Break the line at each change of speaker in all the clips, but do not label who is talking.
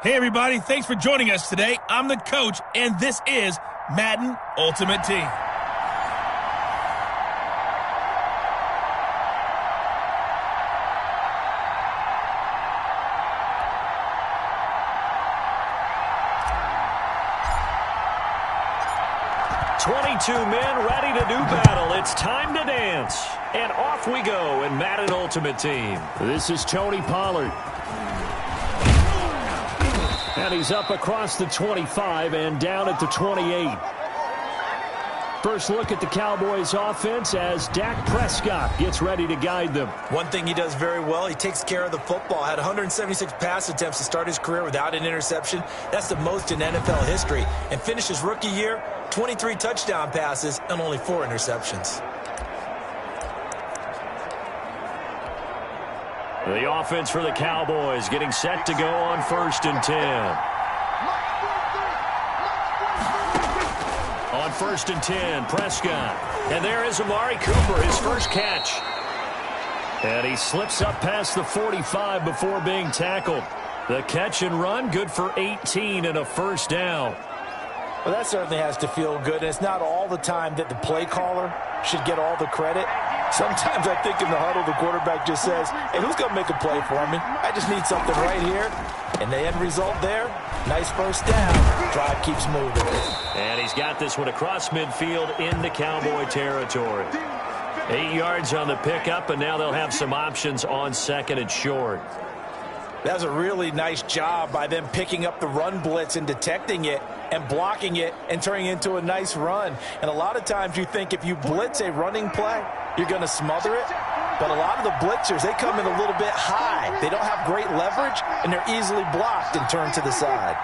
Hey everybody, thanks for joining us today. I'm the coach, and this is Madden Ultimate Team.
Men ready to do battle. It's time to dance. And off we go in Madden Ultimate Team. This is Tony Pollard. And he's up across the 25 and down at the 28. First look at the Cowboys offense as Dak Prescott gets ready to guide them.
One thing he does very well, he takes care of the football. Had 176 pass attempts to start his career without an interception. That's the most in NFL history. And finished his rookie year, 23 touchdown passes and only 4 interceptions.
The offense for the Cowboys getting set to go on 1st and 10. On 1st and 10, Prescott. And there is Amari Cooper, his first catch. And he slips up past the 45 before being tackled. The catch and run, good for 18 and a first down.
Well, that certainly has to feel good. And it's not all the time that the play caller should get all the credit. Sometimes I think in the huddle, the quarterback just says, hey, who's going to make a play for me? I just need something right here. And the end result there, nice first down. Drive keeps moving.
And he's got this one across midfield into Cowboy territory. 8 yards on the pickup, and now they'll have some options on 2nd and short.
That was a really nice job by them picking up the run blitz and detecting it and blocking it and turning it into a nice run. And a lot of times you think if you blitz a running play, you're going to smother it. But a lot of the blitzers, they come in a little bit high. They don't have great leverage, and they're easily blocked and turned to the side.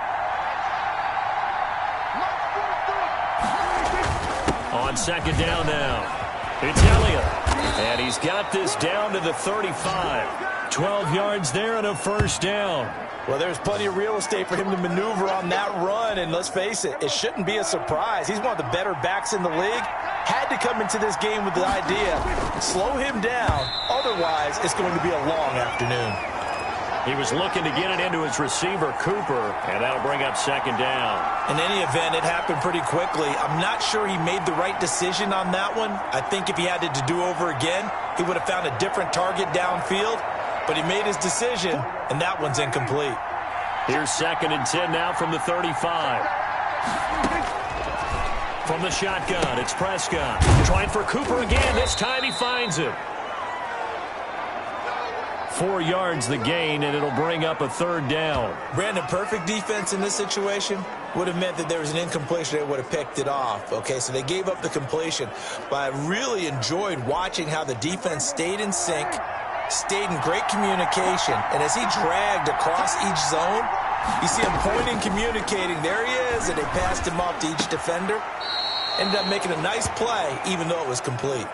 On 2nd down now, it's Elliott. And he's got this down to the 35. 12 yards there and a first down.
Well, there's plenty of real estate for him to maneuver on that run, and let's face it, it shouldn't be a surprise. He's one of the better backs in the league. Had to come into this game with the idea, slow him down, otherwise it's going to be a long afternoon.
He was looking to get it into his receiver, Cooper, and that'll bring up 2nd down.
In any event, it happened pretty quickly. I'm not sure he made the right decision on that one. I think if he had to do over again, he would have found a different target downfield. But he made his decision, and that one's incomplete.
Here's 2nd and 10 now from the 35. From the shotgun, it's Prescott. Trying for Cooper again. This time he finds him. 4 yards the gain, and it'll bring up a 3rd down.
Brandon, perfect defense in this situation would have meant that there was an incompletion. They would have picked it off. Okay, so they gave up the completion. But I really enjoyed watching how the defense stayed in sync, stayed in great communication, and as he dragged across each zone, you see him pointing, communicating. There he is, and they passed him off to each defender. Ended up making a nice play, even though it was complete.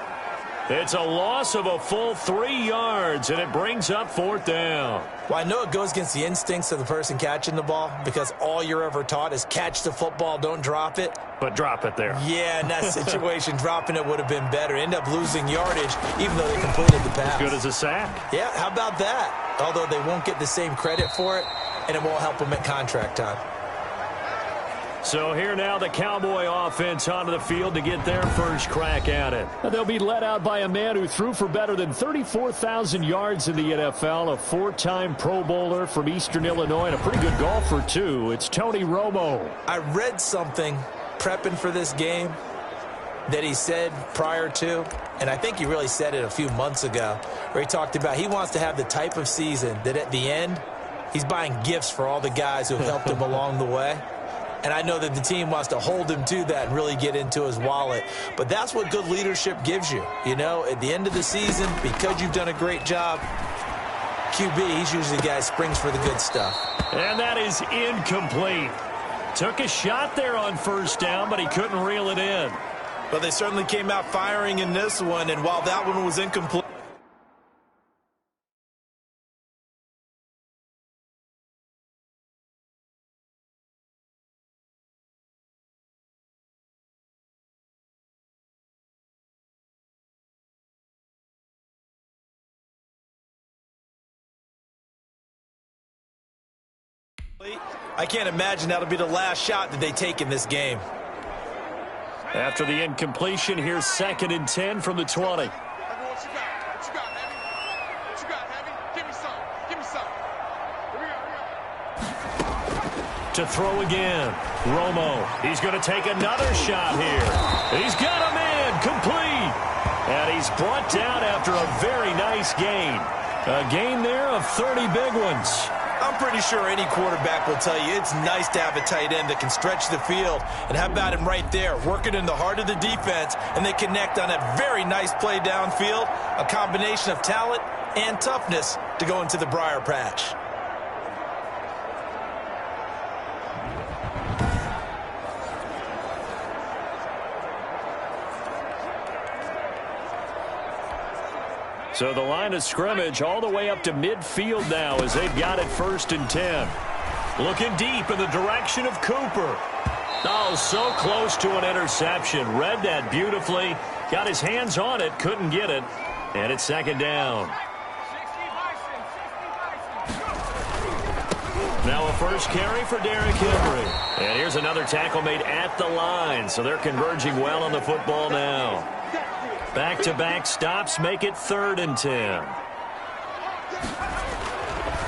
It's a loss of a full 3 yards, and it brings up 4th down.
Well, I know it goes against the instincts of the person catching the ball because all you're ever taught is catch the football, don't drop it.
But drop it there.
Yeah, in that situation, dropping it would have been better. End up losing yardage, even though they completed the pass.
As good as a sack.
Yeah, how about that? Although they won't get the same credit for it, and it won't help them at contract time.
So here now the Cowboy offense onto the field to get their first crack at it. They'll be led out by a man who threw for better than 34,000 yards in the NFL, a 4-time Pro Bowler from Eastern Illinois, and a pretty good golfer, too. It's Tony Romo.
I read something prepping for this game that he said prior to, and I think he really said it a few months ago, where he talked about he wants to have the type of season that at the end, he's buying gifts for all the guys who have helped him along the way. And I know that the team wants to hold him to that and really get into his wallet. But that's what good leadership gives you. You know, at the end of the season, because you've done a great job, QB, he's usually the guy who springs for the good stuff.
And that is incomplete. Took a shot there on 1st down, but he couldn't reel it in.
But they certainly came out firing in this one, and while that one was incomplete, I can't imagine that'll be the last shot that they take in this game.
After the incompletion, here's 2nd and 10 from the 20. To throw again. Romo. He's going to take another shot here. He's got a man complete. And he's brought down after a very nice gain. A gain there of 30 big ones.
I'm pretty sure any quarterback will tell you it's nice to have a tight end that can stretch the field. And how about him right there, working in the heart of the defense, and they connect on a very nice play downfield, a combination of talent and toughness to go into the briar patch.
So the line of scrimmage all the way up to midfield now as they've got it 1st and 10. Looking deep in the direction of Cooper. Oh, so close to an interception. Read that beautifully. Got his hands on it. Couldn't get it. And it's 2nd down. Now a first carry for Derrick Henry. And here's another tackle made at the line. So they're converging well on the football now. Back-to-back stops make it 3rd and 10.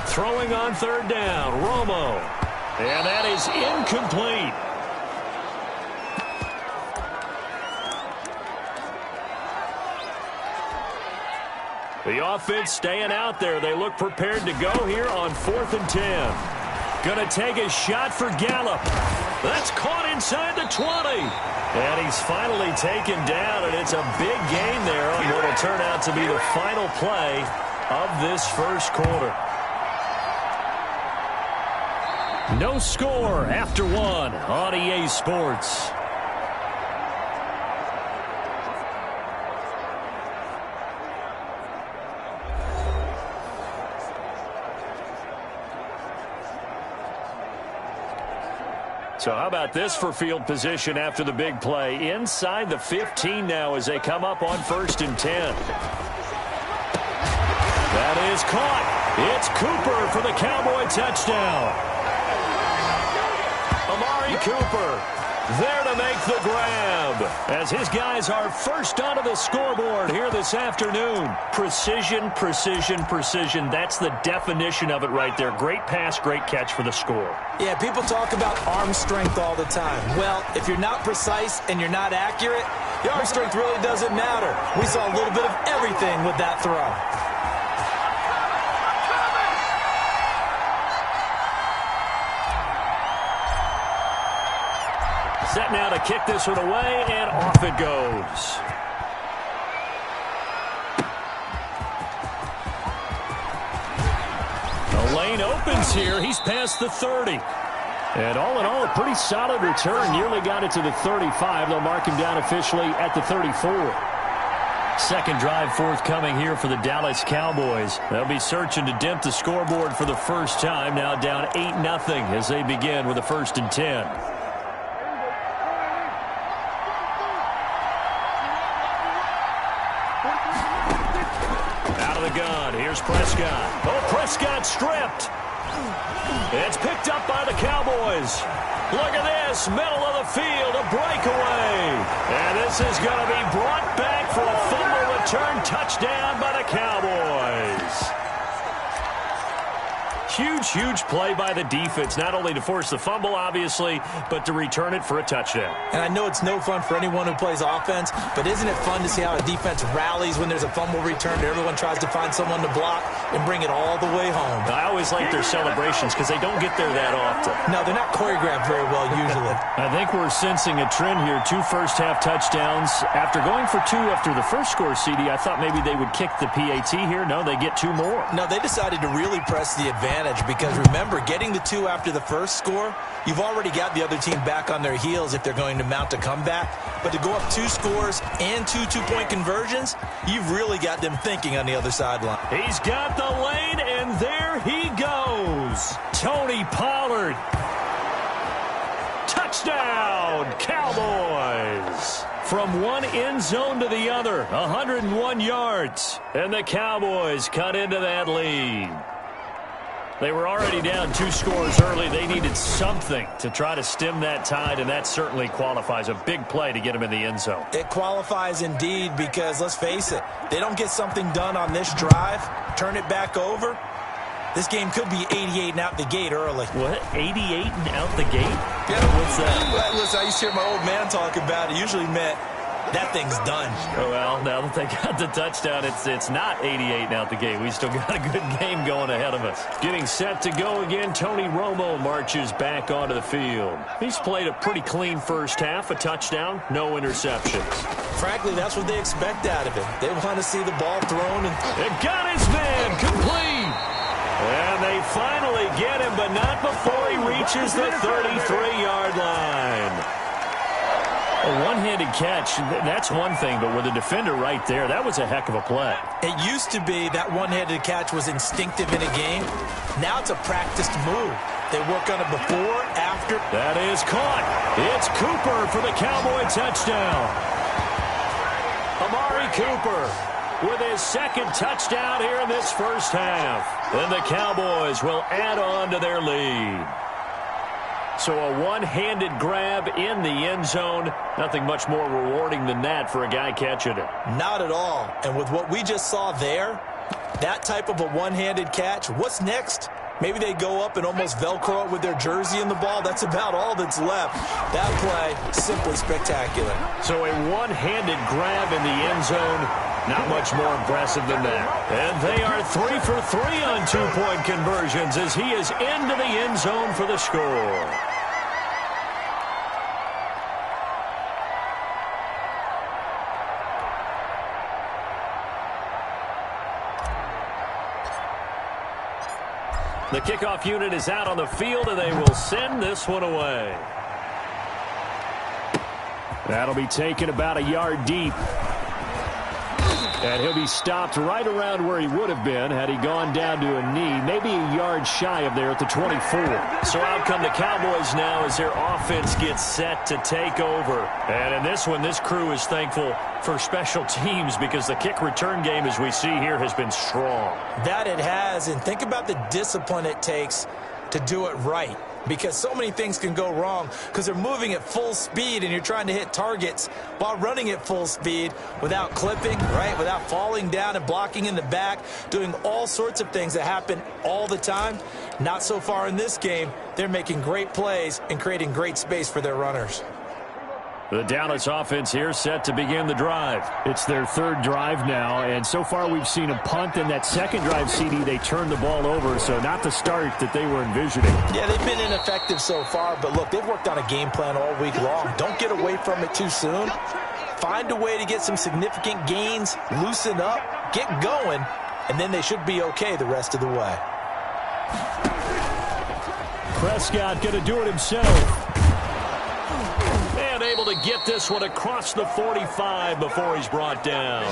Throwing on 3rd down, Romo. And that is incomplete. The offense staying out there. They look prepared to go here on 4th and 10. Going to take a shot for Gallup. That's caught inside the 20. And he's finally taken down, and it's a big gain there on what will turn out to be the final play of this first quarter. No score after 1 on EA Sports. So how about this for field position after the big play? Inside the 15 now as they come up on 1st and 10. That is caught. It's Cooper for the Cowboy touchdown. Amari Cooper there to make the grab as his guys are first onto the scoreboard here this afternoon. Precision, precision, precision. That's the definition of it right there. Great pass, great catch for the score.
Yeah, people talk about arm strength all the time. Well, if you're not precise and you're not accurate, your arm strength really doesn't matter. We saw a little bit of everything with that throw.
Set now to kick this one away, and off it goes. The lane opens here. He's past the 30. And all in all, a pretty solid return. Nearly got it to the 35. They'll mark him down officially at the 34. Second drive forthcoming here for the Dallas Cowboys. They'll be searching to dent the scoreboard for the first time. Now down 8-0 as they begin with a 1st and 10. Here's Prescott. Oh, Prescott stripped. It's picked up by the Cowboys. Look at this. Middle of the field, a breakaway. And this is going to be brought back for a fumble return touchdown by the Cowboys. Huge, huge play by the defense, not only to force the fumble, obviously, but to return it for a touchdown.
And I know it's no fun for anyone who plays offense, but isn't it fun to see how a defense rallies when there's a fumble return and everyone tries to find someone to block and bring it all the way home?
I always like their celebrations because they don't get there that often.
No, they're not choreographed very well usually.
I think we're sensing a trend here. 2 first-half touchdowns. After going for 2 after the first score, CD, I thought maybe they would kick the PAT here. No, they get 2 more.
No, they decided to really press the advantage because, remember, getting the 2 after the first score, you've already got the other team back on their heels if they're going to mount a comeback. But to go up 2 scores and 2 two-point conversions, you've really got them thinking on the other sideline.
He's got the lane, and there he goes. Tony Pollard. Touchdown, Cowboys. From one end zone to the other, 101 yards. And the Cowboys cut into that lead. They were already down 2 scores early. They needed something to try to stem that tide, and that certainly qualifies. A big play to get them in the end zone.
It qualifies indeed because, let's face it, they don't get something done on this drive, turn it back over, this game could be 88 and out the gate early.
What? 88 and out the gate?
Yeah.
What's that?
Listen, I used to hear my old man talk about it. Usually meant that thing's done.
Oh, well, now that they got the touchdown, it's not 88 and out the gate. We still got a good game going ahead of us. Getting set to go again, Tony Romo marches back onto the field. He's played a pretty clean first half, a touchdown, no interceptions.
Frankly, that's what they expect out of him. They want to see the ball thrown.
It got his man, complete. And they finally get him, but not before he reaches the 33-yard line. A one-handed catch, that's one thing, but with a defender right there, that was a heck of a play.
It used to be that one-handed catch was instinctive in a game. Now it's a practiced move. They work on it before, after.
That is caught. It's Cooper for the Cowboy touchdown. Amari Cooper with his second touchdown here in this first half. And the Cowboys will add on to their lead. So a one-handed grab in the end zone. Nothing much more rewarding than that for a guy catching it.
Not at all. And with what we just saw there, that type of a one-handed catch, what's next? Maybe they go up and almost Velcro it with their jersey in the ball. That's about all that's left. That play, simply spectacular.
So a one-handed grab in the end zone, not much more impressive than that. And they are 3 for 3 on two-point conversions as he is into the end zone for the score. The kickoff unit is out on the field, and they will send this one away. That'll be taken about a yard deep. And he'll be stopped right around where he would have been had he gone down to a knee, maybe a yard shy of there at the 24. So out come the Cowboys now as their offense gets set to take over. And in this one, this crew is thankful for special teams because the kick return game, as we see here, has been strong.
That it has, and think about the discipline it takes to do it right. Because so many things can go wrong because they're moving at full speed and you're trying to hit targets while running at full speed without clipping, right? Without falling down and blocking in the back, doing all sorts of things that happen all the time. Not so far in this game. They're making great plays and creating great space for their runners.
The Dallas offense here set to begin the drive. It's their third drive now, and so far we've seen a punt. In that second drive, CD, they turned the ball over, so not the start that they were envisioning.
Yeah, they've been ineffective so far, but look, they've worked on a game plan all week long. Don't get away from it too soon. Find a way to get some significant gains, loosen up, get going, and then they should be okay the rest of the way.
Prescott going to do it himself. And able to get this one across the 45 before he's brought down.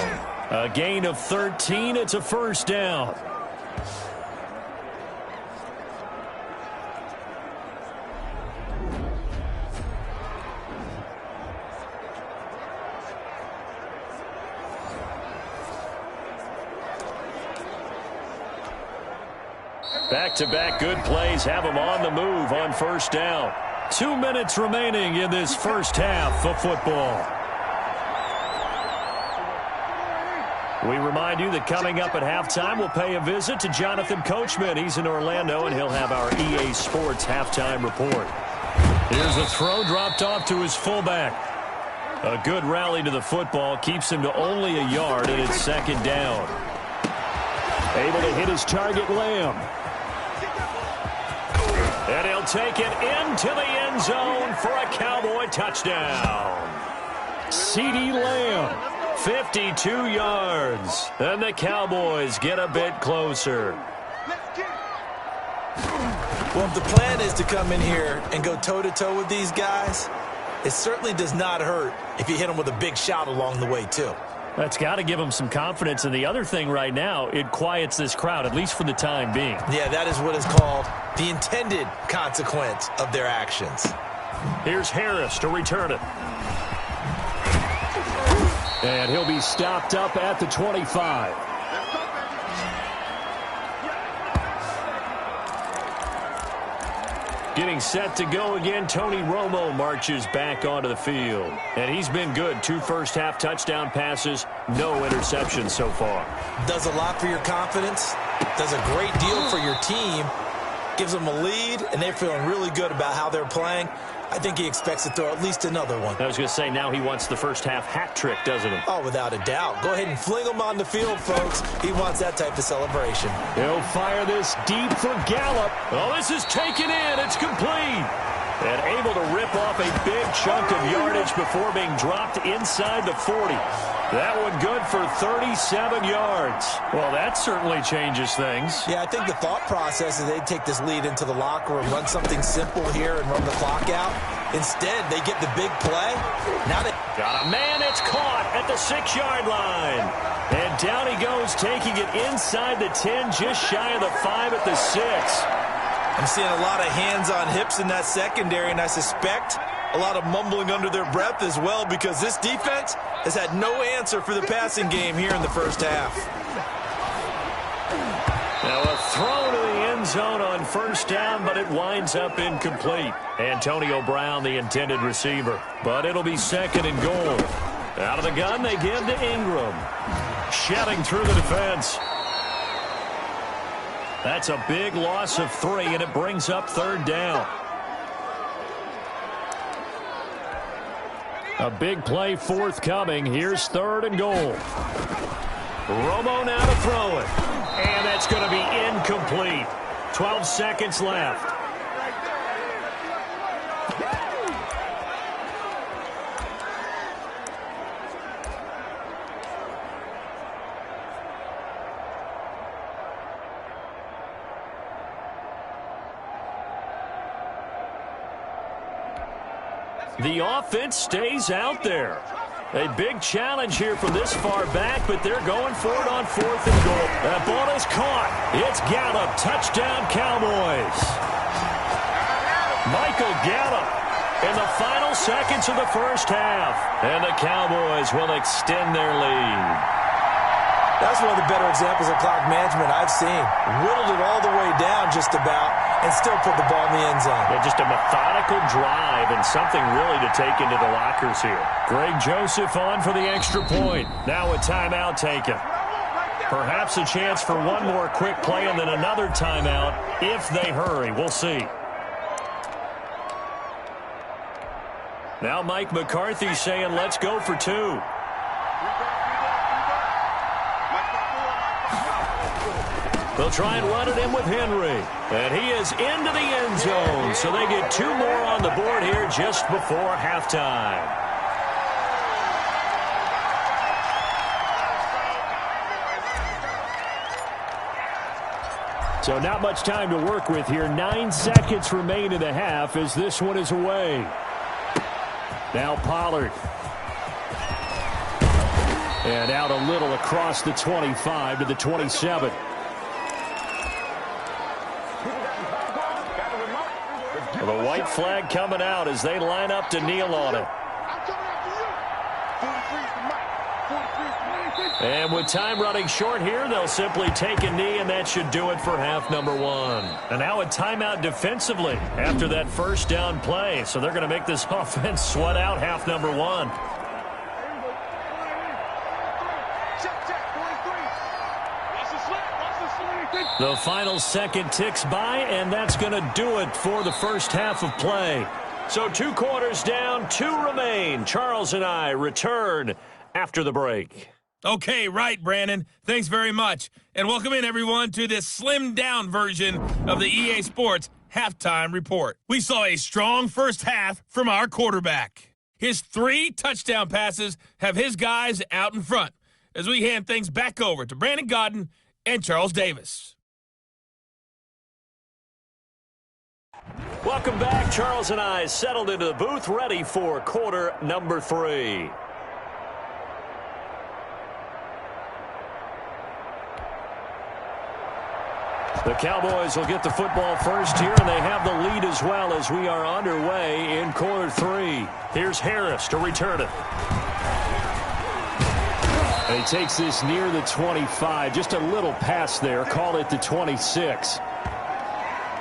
A gain of 13. It's a first down. Back-to-back good plays have him on the move on first down. 2 minutes remaining in this first half of football. We remind you that coming up at halftime, we'll pay a visit to Jonathan Coachman. He's in Orlando, and he'll have our EA Sports halftime report. Here's a throw dropped off to his fullback. A good rally to the football keeps him to only a yard, and it's second down. Able to hit his target, Lamb. And he'll take it into the end zone for a Cowboy touchdown. CeeDee Lamb, 52 yards. And the Cowboys get a bit closer.
Well, if the plan is to come in here and go toe-to-toe with these guys, it certainly does not hurt if you hit them with a big shot along the way, too.
That's got to give them some confidence. And the other thing right now, it quiets this crowd, at least for the time being.
Yeah, that is what is called the intended consequence of their actions.
Here's Harris to return it. And he'll be stopped up at the 25. Getting set to go again, Tony Romo marches back onto the field. And he's been good. 2 first-half touchdown passes, no interceptions so far.
Does a lot for your confidence, does a great deal for your team, gives them a lead, and they're feeling really good about how they're playing. I think he expects to throw at least another one.
I was going to say, now he wants the first-half hat trick, doesn't he?
Oh, without a doubt. Go ahead and fling him on the field, folks. He wants that type of celebration.
He'll fire this deep for Gallup. Oh, this is taken in. It's complete. And able to rip off a big chunk of yardage before being dropped inside the 40. That one good for 37 yards. Well, that certainly changes things.
Yeah, I think the thought process is they'd take this lead into the locker room, run something simple here and run the clock out. Instead, they get the big play. Now they
got a man. It's caught at the 6-yard line. And down he goes, taking it inside the 10, just shy of the 5 at the 6.
I'm seeing a lot of hands on hips in that secondary, and I suspect a lot of mumbling under their breath as well, because this defense has had no answer for the passing game here in the first half.
Now a throw to the end zone on first down, but it winds up incomplete. Antonio Brown, the intended receiver. But it'll be 2nd and goal. Out of the gun, they give to Ingram. Shedding through the defense. That's a big loss of 3, and it brings up 3rd down. A big play forthcoming. Here's 3rd and goal. Romo now to throw it. And that's going to be incomplete. 12 seconds left. The offense stays out there. A big challenge here from this far back, but they're going for it on 4th and goal. That ball is caught. It's Gallup. Touchdown, Cowboys. Michael Gallup in the final seconds of the first half. And the Cowboys will extend their lead.
That's one of the better examples of clock management I've seen. Whittled it all the way down just about and still put the ball in the end zone.
Yeah, just a methodical drive and something really to take into the lockers here. Greg Joseph on for the extra point. Now a timeout taken. Perhaps a chance for one more quick play and then another timeout if they hurry. We'll see. Now Mike McCarthy saying let's go for 2. They'll try and run it in with Henry. And he is into the end zone. So they get 2 more on the board here just before halftime. So not much time to work with here. 9 seconds remain in the half as this one is away. Now Pollard. And out a little across the 25 to the 27. The white flag coming out as they line up to kneel on it. And with time running short here, they'll simply take a knee, and that should do it for half number 1. And now a timeout defensively after that first down play. So they're going to make this offense sweat out half number 1. The final second ticks by, and that's going to do it for the first half of play. So 2 quarters down, 2 remain. Charles and I return after the break.
Okay, right, Brandon. Thanks very much. And welcome in, everyone, to this slimmed-down version of the EA Sports Halftime Report. We saw a strong first half from our quarterback. His 3 touchdown passes have his guys out in front as we hand things back over to Brandon Godden and Charles Davis.
Welcome back. Charles and I settled into the booth, ready for quarter number 3. The Cowboys will get the football first here, and they have the lead as well as we are underway in quarter 3. Here's Harris to return it. And he takes this near the 25. Just a little pass there. Call it the 26.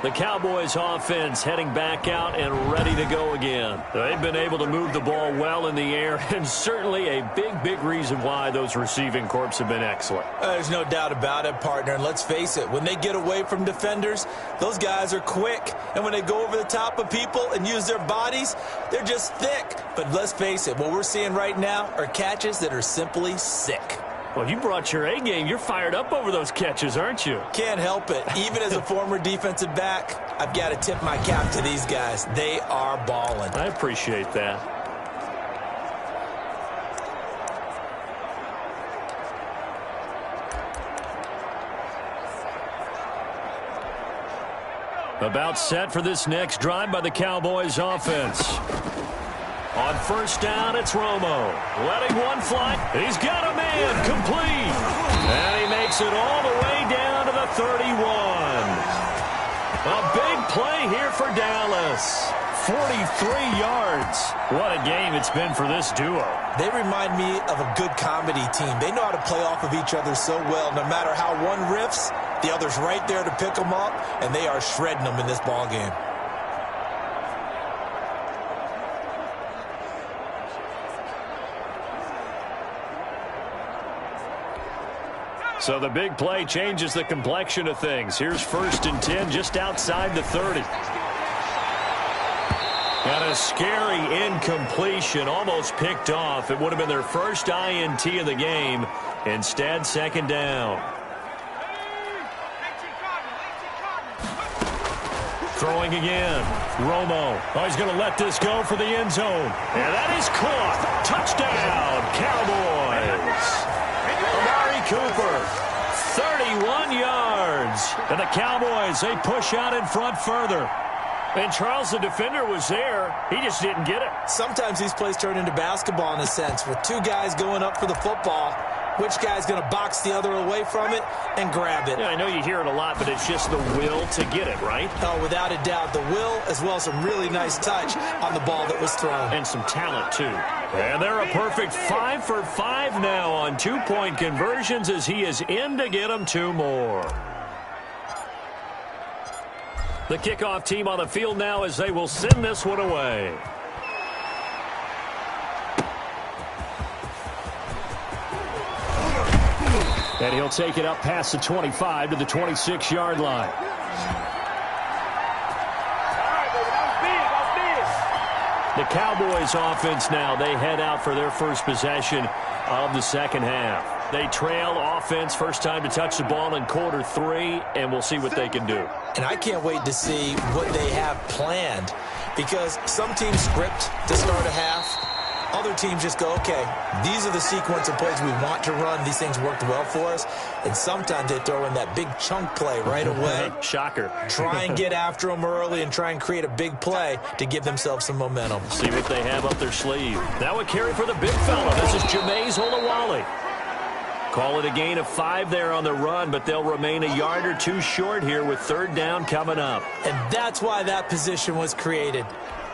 The Cowboys offense heading back out and ready to go again. They've been able to move the ball well in the air, and certainly a big reason why those receiving corps have been excellent.
There's no doubt about it, partner. And let's face it, when they get away from defenders, those guys are quick. And when they go over the top of people and use their bodies, they're just thick. But let's face it, what we're seeing right now are catches that are simply sick.
Well, you brought your A game. You're fired up over those catches, aren't you?
Can't help it. Even as a former defensive back, I've got to tip my cap to these guys. They are balling.
I appreciate that. About set for this next drive by the Cowboys offense. On first down, it's Romo. Letting one fly. He's got a man complete. And he makes it all the way down to the 31. A big play here for Dallas. 43 yards. What a game it's been for this duo.
They remind me of a good comedy team. They know how to play off of each other so well. No matter how one riffs, the other's right there to pick them up, and they are shredding them in this ball game.
So the big play changes the complexion of things. Here's 1st and 10 just outside the 30. And a scary incompletion, almost picked off. It would have been their first INT of the game. Instead, 2nd down. Throwing again. Romo. Oh, he's going to let this go for the end zone. And that is caught. Touchdown, Cowboys. Amari Cooper, 31 yards. And the Cowboys, they push out in front further. And Charles, the defender, was there. He just didn't get it.
Sometimes these plays turn into basketball in a sense, with two guys going up for the football. Which guy's going to box the other away from it and grab it?
Yeah, I know you hear it a lot, but it's just the will to get it, right?
Oh, without a doubt. The will, as well as some really nice touch on the ball that was thrown.
And some talent, too. And they're a perfect 5 for 5 now on 2-point conversions as he is in to get them 2 more. The kickoff team on the field now as they will send this one away. And he'll take it up past the 25 to the 26-yard line. The Cowboys offense now, they head out for their first possession of the second half. They trail offense, first time to touch the ball in quarter 3, and we'll see what they can do.
And I can't wait to see what they have planned, because some teams script to start a half. Other teams just go, okay, these are the sequence of plays we want to run. These things worked well for us. And sometimes they throw in that big chunk play right away.
Shocker.
Try and get after them early and try and create a big play to give themselves some momentum.
See what they have up their sleeve. That would carry for the big fella. This is Jameis Olawale. Call it a gain of 5 there on the run, but they'll remain a yard or 2 short here with 3rd down coming up.
And that's why that position was created.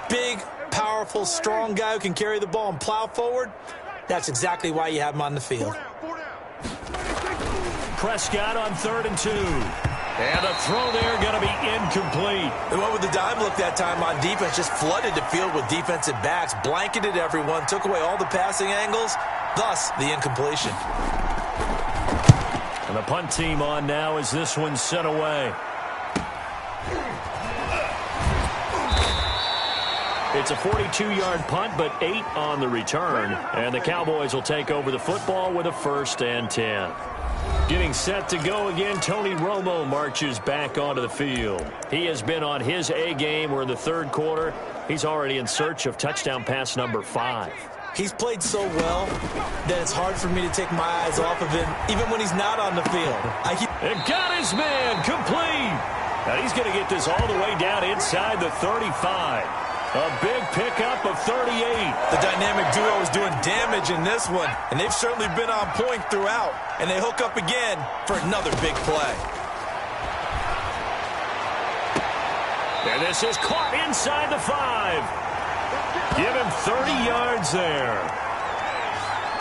Big, powerful, strong guy who can carry the ball and plow forward. That's exactly why you have him on the field.
Prescott on 3rd and 2. And a throw there going to be incomplete.
The one with the dime look that time on defense just flooded the field with defensive backs, blanketed everyone, took away all the passing angles, thus the incompletion.
And the punt team on now as this one's sent away. It's a 42-yard punt, but 8 on the return. And the Cowboys will take over the football with a 1st and 10. Getting set to go again, Tony Romo marches back onto the field. He has been on his A game. We're in the 3rd quarter. He's already in search of touchdown pass number 5.
He's played so well that it's hard for me to take my eyes off of him, even when he's not on the field.
And got his man complete. Now he's going to get this all the way down inside the 35. A big pickup of 38.
The dynamic duo is doing damage in this one, and they've certainly been on point throughout. And they hook up again for another big play.
And this is caught inside the 5. Give him 30 yards there.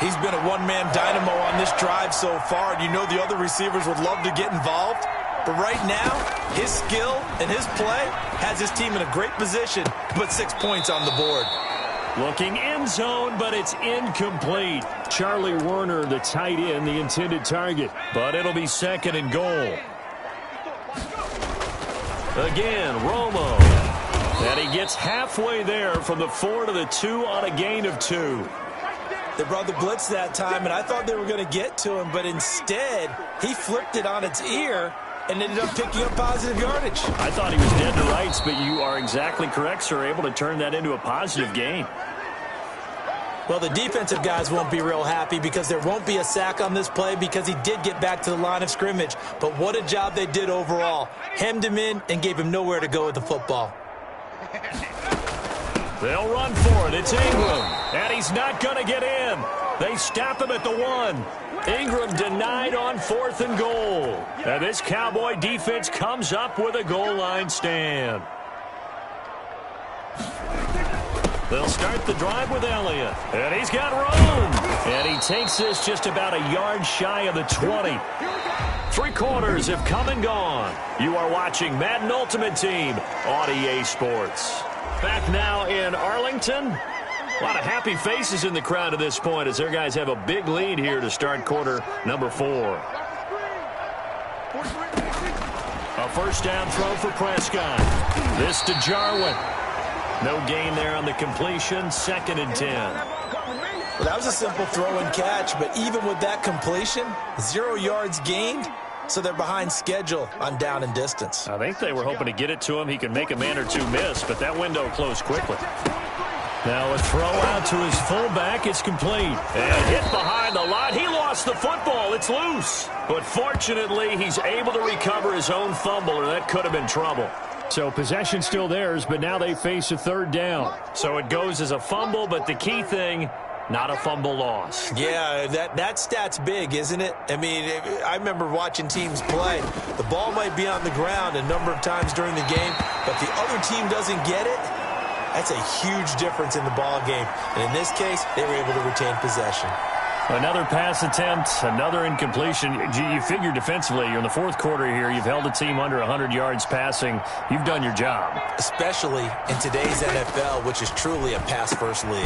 He's been a one-man dynamo on this drive so far, and you know the other receivers would love to get involved. But right now, his skill and his play has his team in a great position to put 6 points on the board.
Looking end zone, but it's incomplete. Charlie Werner, the tight end, the intended target. But it'll be 2nd and goal. Again, Romo. And he gets halfway there from the 4 to the 2 on a gain of 2.
They brought the blitz that time, and I thought they were going to get to him, but instead, he flipped it on its ear and ended up picking up positive yardage.
I thought he was dead to rights, but you are exactly correct, sir, able to turn that into a positive gain.
Well, the defensive guys won't be real happy because there won't be a sack on this play because he did get back to the line of scrimmage. But what a job they did overall. Hemmed him in and gave him nowhere to go with the football.
They'll run for it. It's Ingram. And he's not going to get in. They stop him at the 1. Ingram denied on 4th and goal. And this Cowboy defense comes up with a goal line stand. They'll start the drive with Elliott. And he's got room. And he takes this just about a yard shy of the 20. 3 quarters have come and gone. You are watching Madden Ultimate Team on EA Sports. Back now in Arlington. A lot of happy faces in the crowd at this point as their guys have a big lead here to start quarter number 4. A first down throw for Prescott. This to Jarwin. No gain there on the completion. 2nd and 10.
Well, that was a simple throw and catch, but even with that completion, 0 yards gained, so they're behind schedule on down and distance.
I think they were hoping to get it to him. He could make a man or 2 miss, but that window closed quickly. Now a throw out to his fullback. It's complete. And hit behind the line. He lost the football. It's loose. But fortunately, he's able to recover his own fumble, or that could have been trouble. So possession still theirs, but now they face a 3rd down. So it goes as a fumble, but the key thing, not a fumble loss.
Yeah, that stat's big, isn't it? I mean, I remember watching teams play. The ball might be on the ground a number of times during the game, but the other team doesn't get it. That's a huge difference in the ball game. And in this case, they were able to retain possession.
Another pass attempt, another incompletion. You figure defensively, you're in the 4th quarter here. You've held a team under 100 yards passing. You've done your job.
Especially in today's NFL, which is truly a pass-first league.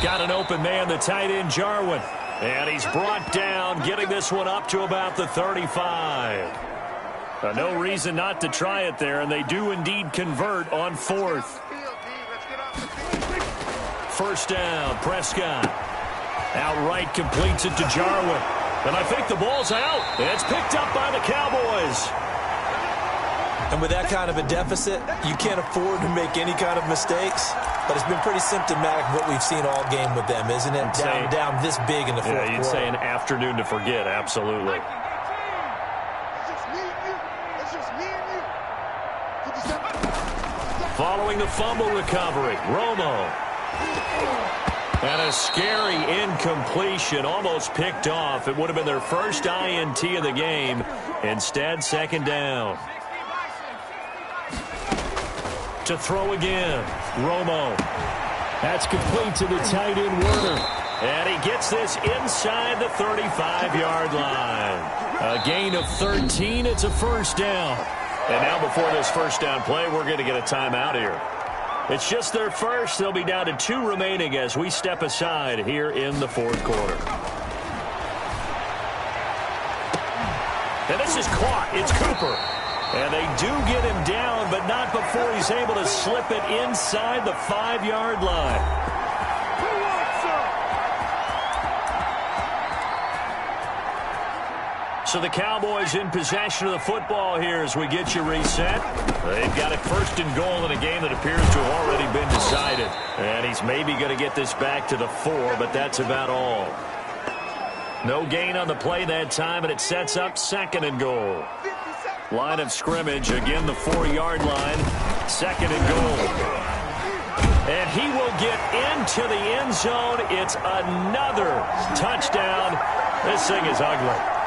Got an open man, the tight end, Jarwin. And he's brought down, getting this one up to about the 35. No reason not to try it there, and they do indeed convert on 4th. First down, Prescott. Outright completes it to Jarwin. And I think the ball's out. It's picked up by the Cowboys.
And with that kind of a deficit, you can't afford to make any kind of mistakes. But it's been pretty symptomatic of what we've seen all game with them, isn't it? Down this big in the 4th quarter.
You'd say an afternoon to forget, absolutely. Following the fumble recovery, Romo. And a scary incompletion, almost picked off. It would have been their first INT of the game. Instead, 2nd down. To throw again, Romo. That's complete to the tight end, Werner. And he gets this inside the 35-yard line. A gain of 13. It's a first down. And now before this first down play, we're going to get a timeout here. It's just their first. They'll be down to 2 remaining as we step aside here in the 4th quarter. And this is caught. It's Cooper. And they do get him down, but not before he's able to slip it inside the 5-yard line. So the Cowboys in possession of the football here as we get you reset. They've got it 1st and goal in a game that appears to have already been decided. And he's maybe going to get this back to the 4, but that's about all. No gain on the play that time, and it sets up 2nd and goal. Line of scrimmage, again the 4-yard line. 2nd and goal. And he will get into the end zone. It's another touchdown. This thing is ugly.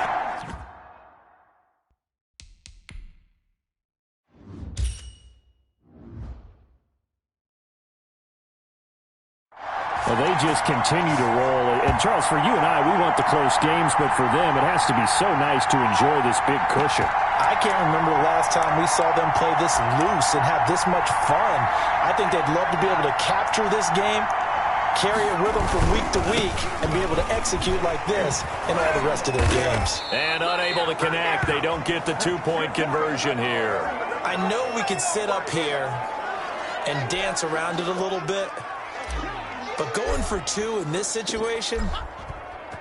Well, they just continue to roll. And, Charles, for you and I, we want the close games, but for them, it has to be so nice to enjoy this big cushion.
I can't remember the last time we saw them play this loose and have this much fun. I think they'd love to be able to capture this game, carry it with them from week to week, and be able to execute like this in all the rest of their games.
And unable to connect. They don't get the two-point conversion here.
I know we could sit up here and dance around it a little bit, but going for two in this situation,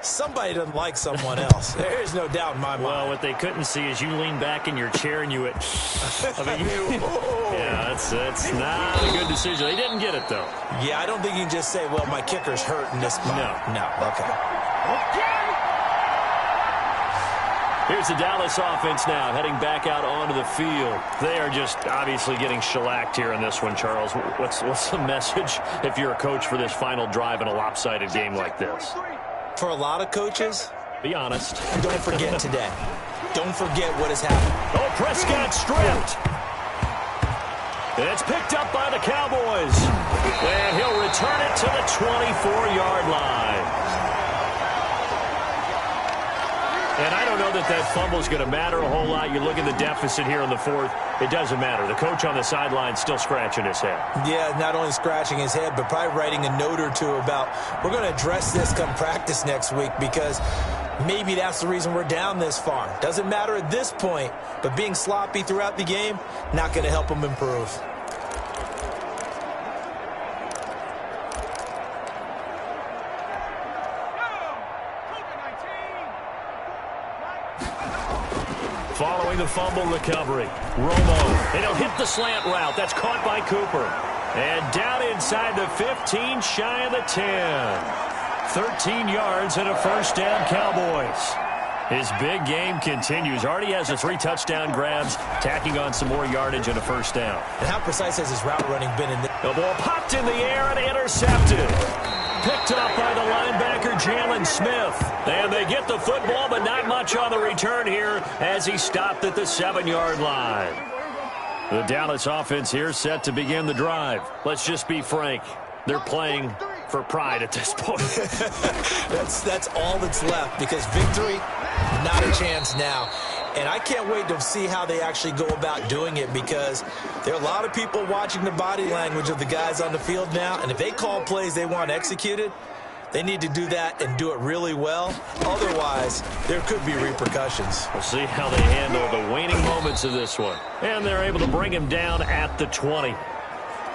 somebody doesn't like someone else. There's no doubt in my mind.
Well, what they couldn't see is you lean back in your chair and you went, yeah, that's not a good decision. They didn't get it, though.
Yeah, I don't think you can just say, well, my kicker's hurt in this spot. No, okay.
Here's the Dallas offense now, heading back out onto the field. They are just obviously getting shellacked here in this one, Charles. What's the message if you're a coach for this final drive in a lopsided game like this?
For a lot of coaches,
be honest.
Don't forget today. Don't forget what has happened.
Oh, Prescott stripped. And it's picked up by the Cowboys. And he'll return it to the 24-yard line. And I don't know that fumble is going to matter a whole lot. You look at the deficit here in the fourth, it doesn't matter. The coach on the sideline still scratching his head.
Yeah, not only scratching his head, but probably writing a note or two about, we're going to address this come practice next week, because maybe that's the reason we're down this far. Doesn't matter at this point, but being sloppy throughout the game, not going to help him improve.
Following the fumble recovery, Romo, and he'll hit the slant route. That's caught by Cooper. And down inside the 15, shy of the 10. 13 yards and a first down, Cowboys. His big game continues. Already has the 3 touchdown grabs, tacking on some more yardage and a first down.
And how precise has his route running been in this?
The ball popped in the air and intercepted. Picked up by the linebacker, Jalen Smith. And they get the football, but not much on the return here as he stopped at the 7-yard line. The Dallas offense here set to begin the drive. Let's just be frank. They're playing for pride at this point.
That's all that's left, because victory, not a chance now. And I can't wait to see how they actually go about doing it, because there are a lot of people watching the body language of the guys on the field now, and if they call plays they want executed, they need to do that and do it really well. Otherwise, there could be repercussions.
We'll see how they handle the waning moments of this one. And they're able to bring him down at the 20.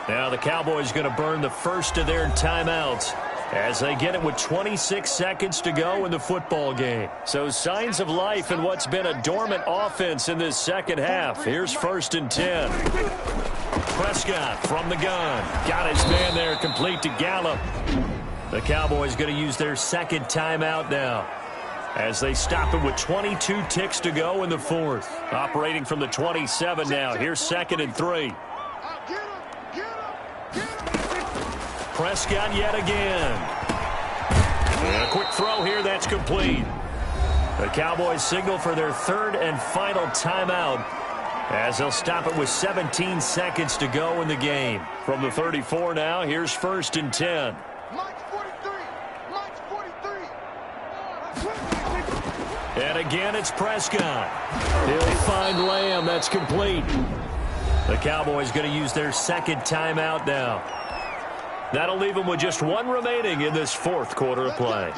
Now the Cowboys going to burn the first of their timeouts as they get it with 26 seconds to go in the football game. So signs of life in what's been a dormant offense in this second half. Here's 1st and 10. Prescott from the gun. Got his man there, complete to Gallup. The Cowboys going to use their second timeout now as they stop it with 22 ticks to go in the fourth. Operating from the 27 now. Here's 2nd and 3. Prescott yet again. And a quick throw here, that's complete. The Cowboys signal for their 3rd and final timeout as they'll stop it with 17 seconds to go in the game. From the 34 now, here's 1st and 10. And again, it's Prescott. He'll find Lamb. That's complete. The Cowboys going to use their second timeout now. That'll leave them with just 1 remaining in this 4th quarter of play.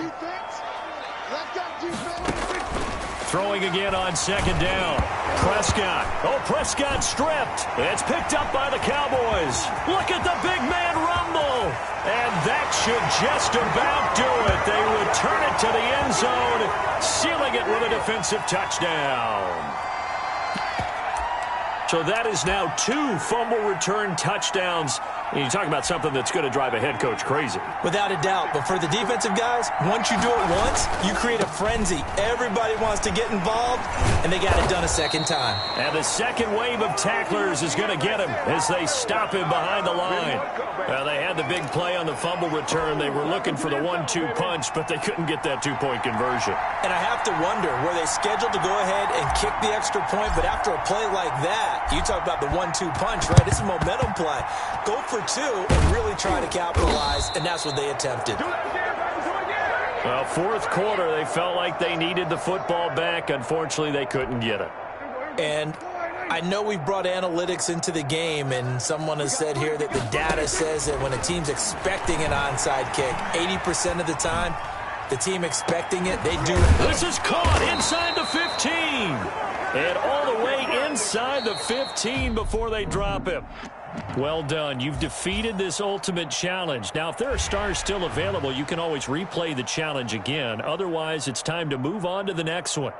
Throwing again on 2nd down. Prescott. Oh, Prescott stripped. It's picked up by the Cowboys. Look at the big man rumble. And that should just about do it. They return it to the end zone, sealing it with a defensive touchdown. So that is now 2 fumble return touchdowns. And you talk about something that's going to drive a head coach crazy.
Without a doubt. But for the defensive guys, once you do it once, you create a frenzy. Everybody wants to get involved, and they got it done a second time.
And the second wave of tacklers is going to get him as they stop him behind the line. They had the big play on the fumble return. They were looking for the 1-2 punch, but they couldn't get that 2-point conversion.
And I have to wonder, were they scheduled to go ahead and kick the extra point? But after a play like that, you talk about the 1-2 punch, right? It's a momentum play. Go for 2 and really try to capitalize, and that's what they attempted.
Well, 4th quarter, they felt like they needed the football back. Unfortunately, they couldn't get it.
And I know we've brought analytics into the game, and someone has said here that the data says that when a team's expecting an onside kick, 80% of the time, the team expecting it, they do it.
This is caught inside the 15. And all the way inside the 15 before they drop him. Well done. You've defeated this ultimate challenge. Now, if there are stars still available, you can always replay the challenge again. Otherwise, it's time to move on to the next one.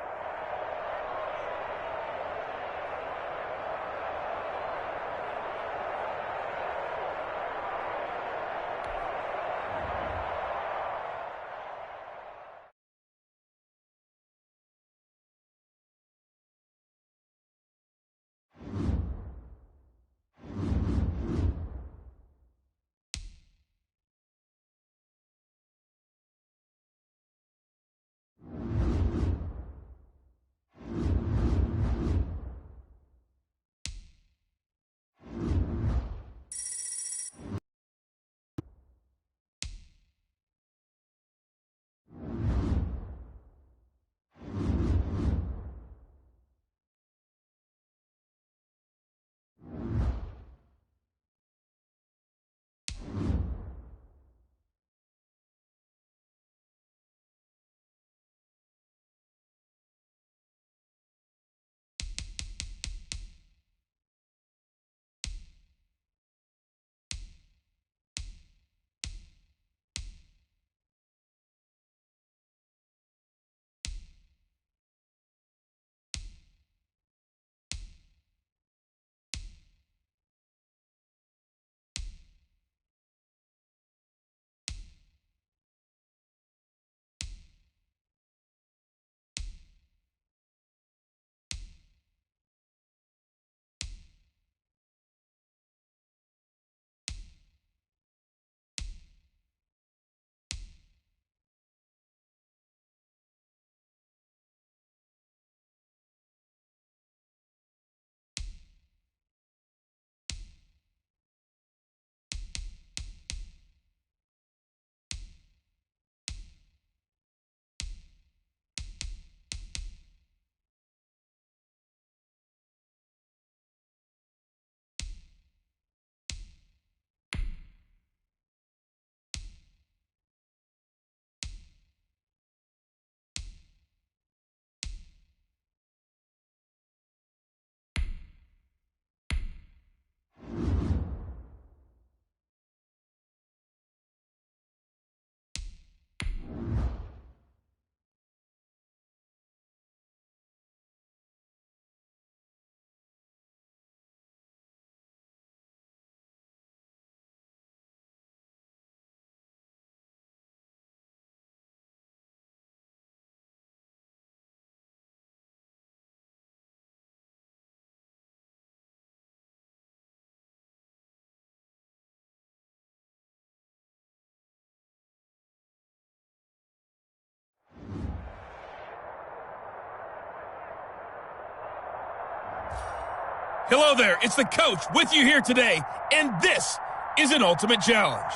Hello there, it's the coach with you here today, and this is an ultimate challenge.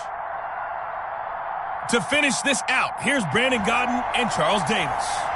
To finish this out, here's Brandon Godden and Charles Davis.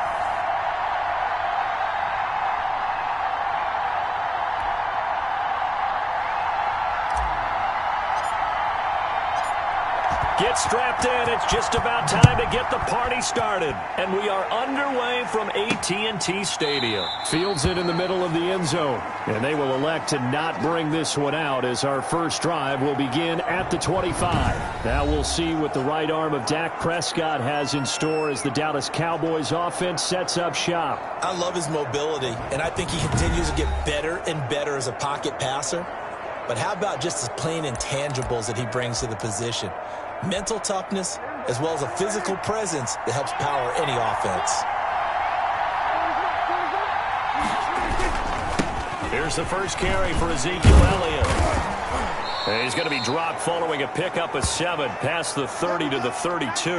Get strapped in. It's just about time to get the party started. And we are underway from AT&T Stadium. Fields it in the middle of the end zone. And they will elect to not bring this one out as our first drive will begin at the 25. Now we'll see what the right arm of Dak Prescott has in store as the Dallas Cowboys offense sets up shop.
I love his mobility, and I think he continues to get better and better as a pocket passer. But how about just his plain intangibles that he brings to the position? Mental toughness, as well as a physical presence that helps power any offense.
Here's the first carry for Ezekiel Elliott. And he's going to be dropped following a pickup of 7 past the 30 to the 32.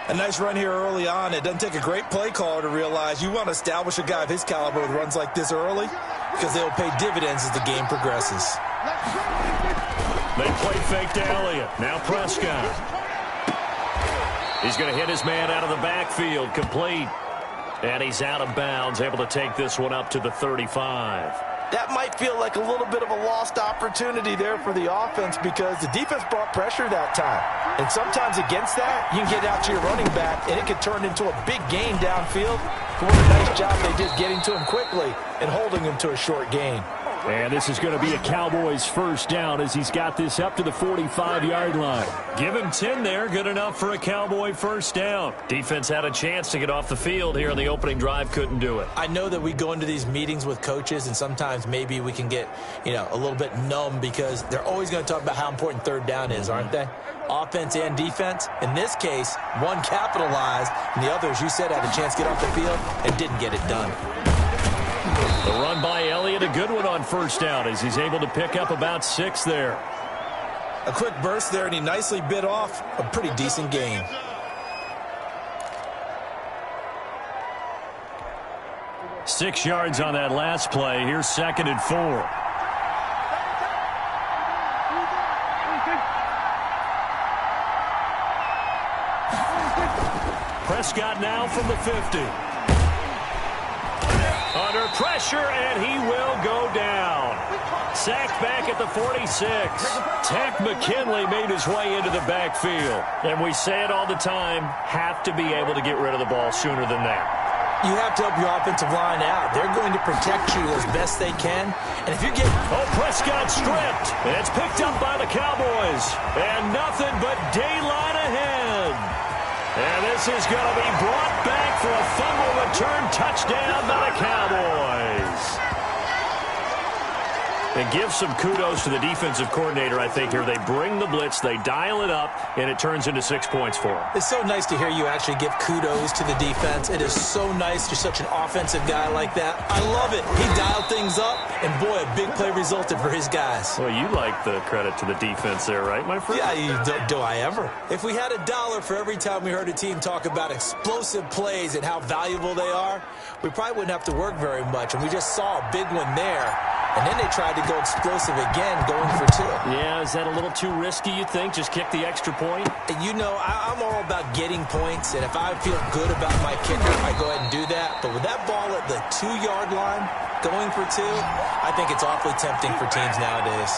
A nice run here early on. It doesn't take a great play caller to realize you want to establish a guy of his caliber with runs like this early because they will pay dividends as the game progresses.
They play fake to Elliott. Now Prescott. He's going to hit his man out of the backfield. Complete. And he's out of bounds, able to take this one up to the 35.
That might feel like a little bit of a lost opportunity there for the offense because the defense brought pressure that time. And sometimes against that, you can get out to your running back, and it could turn into a big gain downfield. What a nice job they did getting to him quickly and holding him to a short gain.
And this is going to be a Cowboys first down as he's got this up to the 45-yard line. Give him 10 there. Good enough for a Cowboy first down. Defense had a chance to get off the field here on the opening drive. Couldn't do it.
I know that we go into these meetings with coaches, and sometimes maybe we can get, a little bit numb because they're always going to talk about how important third down is, aren't they? Offense and defense. In this case, one capitalized, and the others, you said, had a chance to get off the field and didn't get it done.
The run by Elliott, a good one on first down as he's able to pick up about 6 there.
A quick burst there, and he nicely bit off a pretty decent gain.
Six yards on that last play. Here's 2nd and 4. Prescott now from the 50. Under pressure, and he will go down. Sacked back at the 46. Tack McKinley made his way into the backfield. And we say it all the time, have to be able to get rid of the ball sooner than that.
You have to help your offensive line out. They're going to protect you as best they can. And if you get...
Oh, Prescott stripped. And it's picked up by the Cowboys. And nothing but daylight ahead. And this is going to be brought back for a fumble return touchdown by the Cowboys. And give some kudos to the defensive coordinator, I think, here. They bring the blitz, they dial it up, and it turns into 6 points for them.
It's so nice to hear you actually give kudos to the defense. It is so nice. You're such an offensive guy like that. I love it. He dialed things up, and boy, a big play resulted for his guys.
Well, you like the credit to the defense there, right, my friend?
Yeah, do I ever? If we had $1 for every time we heard a team talk about explosive plays and how valuable they are, we probably wouldn't have to work very much. And we just saw a big one there. And then they tried to go explosive again, going for 2.
Yeah, is that a little too risky, you think? Just kick the extra point?
I'm all about getting points, and if I feel good about my kicker, I go ahead and do that. But with that ball at the 2-yard line, going for 2, I think it's awfully tempting for teams nowadays.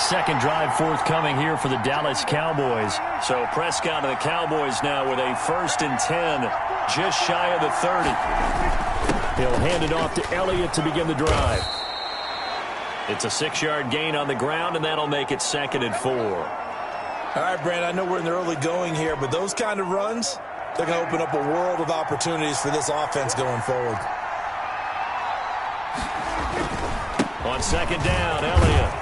Second drive forthcoming here for the Dallas Cowboys. So Prescott and the Cowboys now with a 1st and 10, just shy of the 30. He'll hand it off to Elliott to begin the drive. It's a 6-yard gain on the ground, and that'll make it 2nd and 4.
All right, Brandon, I know we're in the early going here, but those kind of runs, they're going to open up a world of opportunities for this offense going forward.
On 2nd down, Elliott.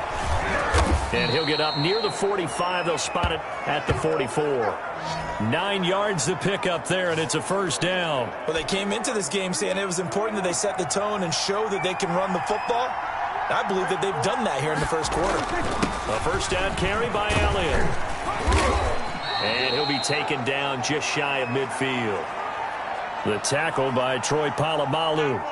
And he'll get up near the 45. They'll spot it at the 44. 9 yards to pick up there, and it's a first down.
Well, they came into this game saying it was important that they set the tone and show that they can run the football. I believe that they've done that here in the first quarter.
A first down carry by Elliott. And he'll be taken down just shy of midfield. The tackle by Troy Polamalu.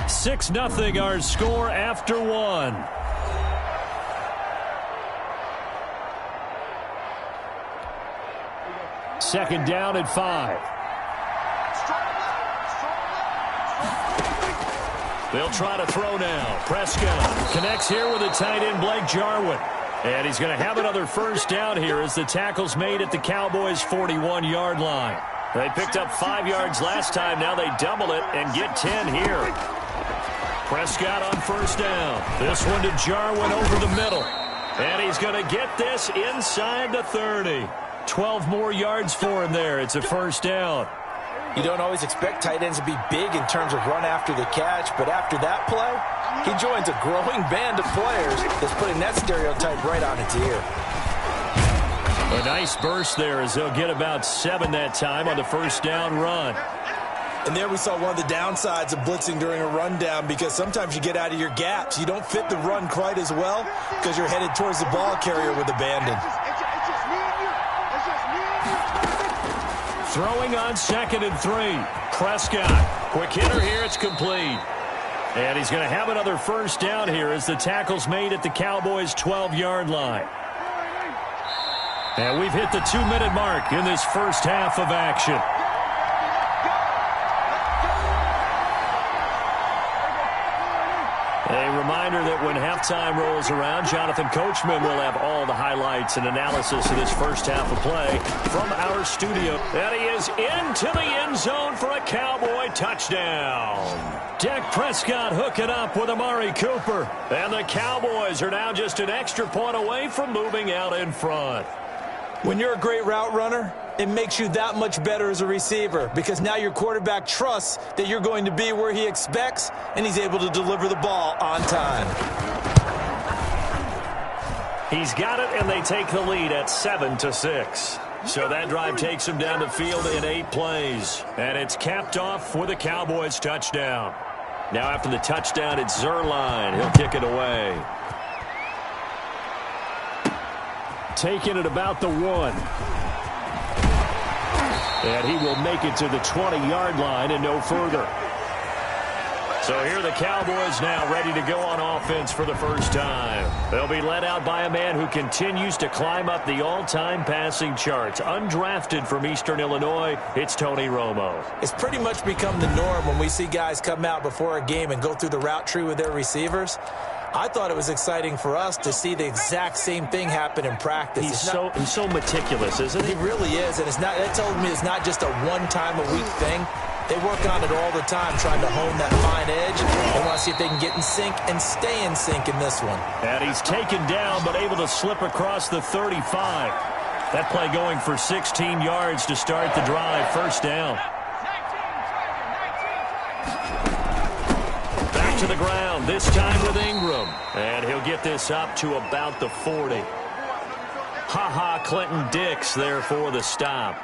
Six 0 our score after 1. Second down at 5. They'll try to throw now. Prescott connects here with the tight end Blake Jarwin. And he's going to have another first down here as the tackle's made at the Cowboys' 41-yard line. They picked up 5 yards last time. Now they double it and get 10 here. Prescott on first down. This one to Jarwin over the middle. And he's going to get this inside the 30. 12 more yards for him there. It's a first down.
You don't always expect tight ends to be big in terms of run after the catch, but after that play, he joins a growing band of players that's putting that stereotype right on its ear.
A nice burst there as they'll get about 7 that time on the first down run.
And there we saw one of the downsides of blitzing during a rundown because sometimes you get out of your gaps. You don't fit the run quite as well because you're headed towards the ball carrier with abandon.
Throwing on 2nd and 3. Prescott. Quick hitter here. It's complete. And he's going to have another first down here as the tackle's made at the Cowboys' 12-yard line. And we've hit the 2-minute mark in this first half of action. A reminder that when halftime rolls around, Jonathan Coachman will have all the highlights and analysis of this first half of play from our studio. And he is into the end zone for a Cowboy touchdown. Dak Prescott hooking up with Amari Cooper. And the Cowboys are now just an extra point away from moving out in front.
When you're a great route runner, it makes you that much better as a receiver because now your quarterback trusts that you're going to be where he expects, and he's able to deliver the ball on time.
He's got it, and they take the lead at 7-6. So that drive takes him down the field in 8 plays, and it's capped off with a Cowboys touchdown. Now after the touchdown, it's Zuerlein. He'll kick it away. Taking it about the 1. And he will make it to the 20-yard line and no further. So here are the Cowboys now ready to go on offense for the first time. They'll be led out by a man who continues to climb up the all-time passing charts. Undrafted from Eastern Illinois, it's Tony Romo.
It's pretty much become the norm when we see guys come out before a game and go through the route tree with their receivers. I thought it was exciting for us to see the exact same thing happen in practice.
He's so meticulous, isn't he?
He really is, and that tells me it's not just a one-time-a-week thing. They work on it all the time, trying to hone that fine edge. They want to see if they can get in sync and stay in sync in this one.
And he's taken down, but able to slip across the 35. That play going for 16 yards to start the drive. First down. Back to the ground, this time with Ingram. And he'll get this up to about the 40. Clinton Dix there for the stop.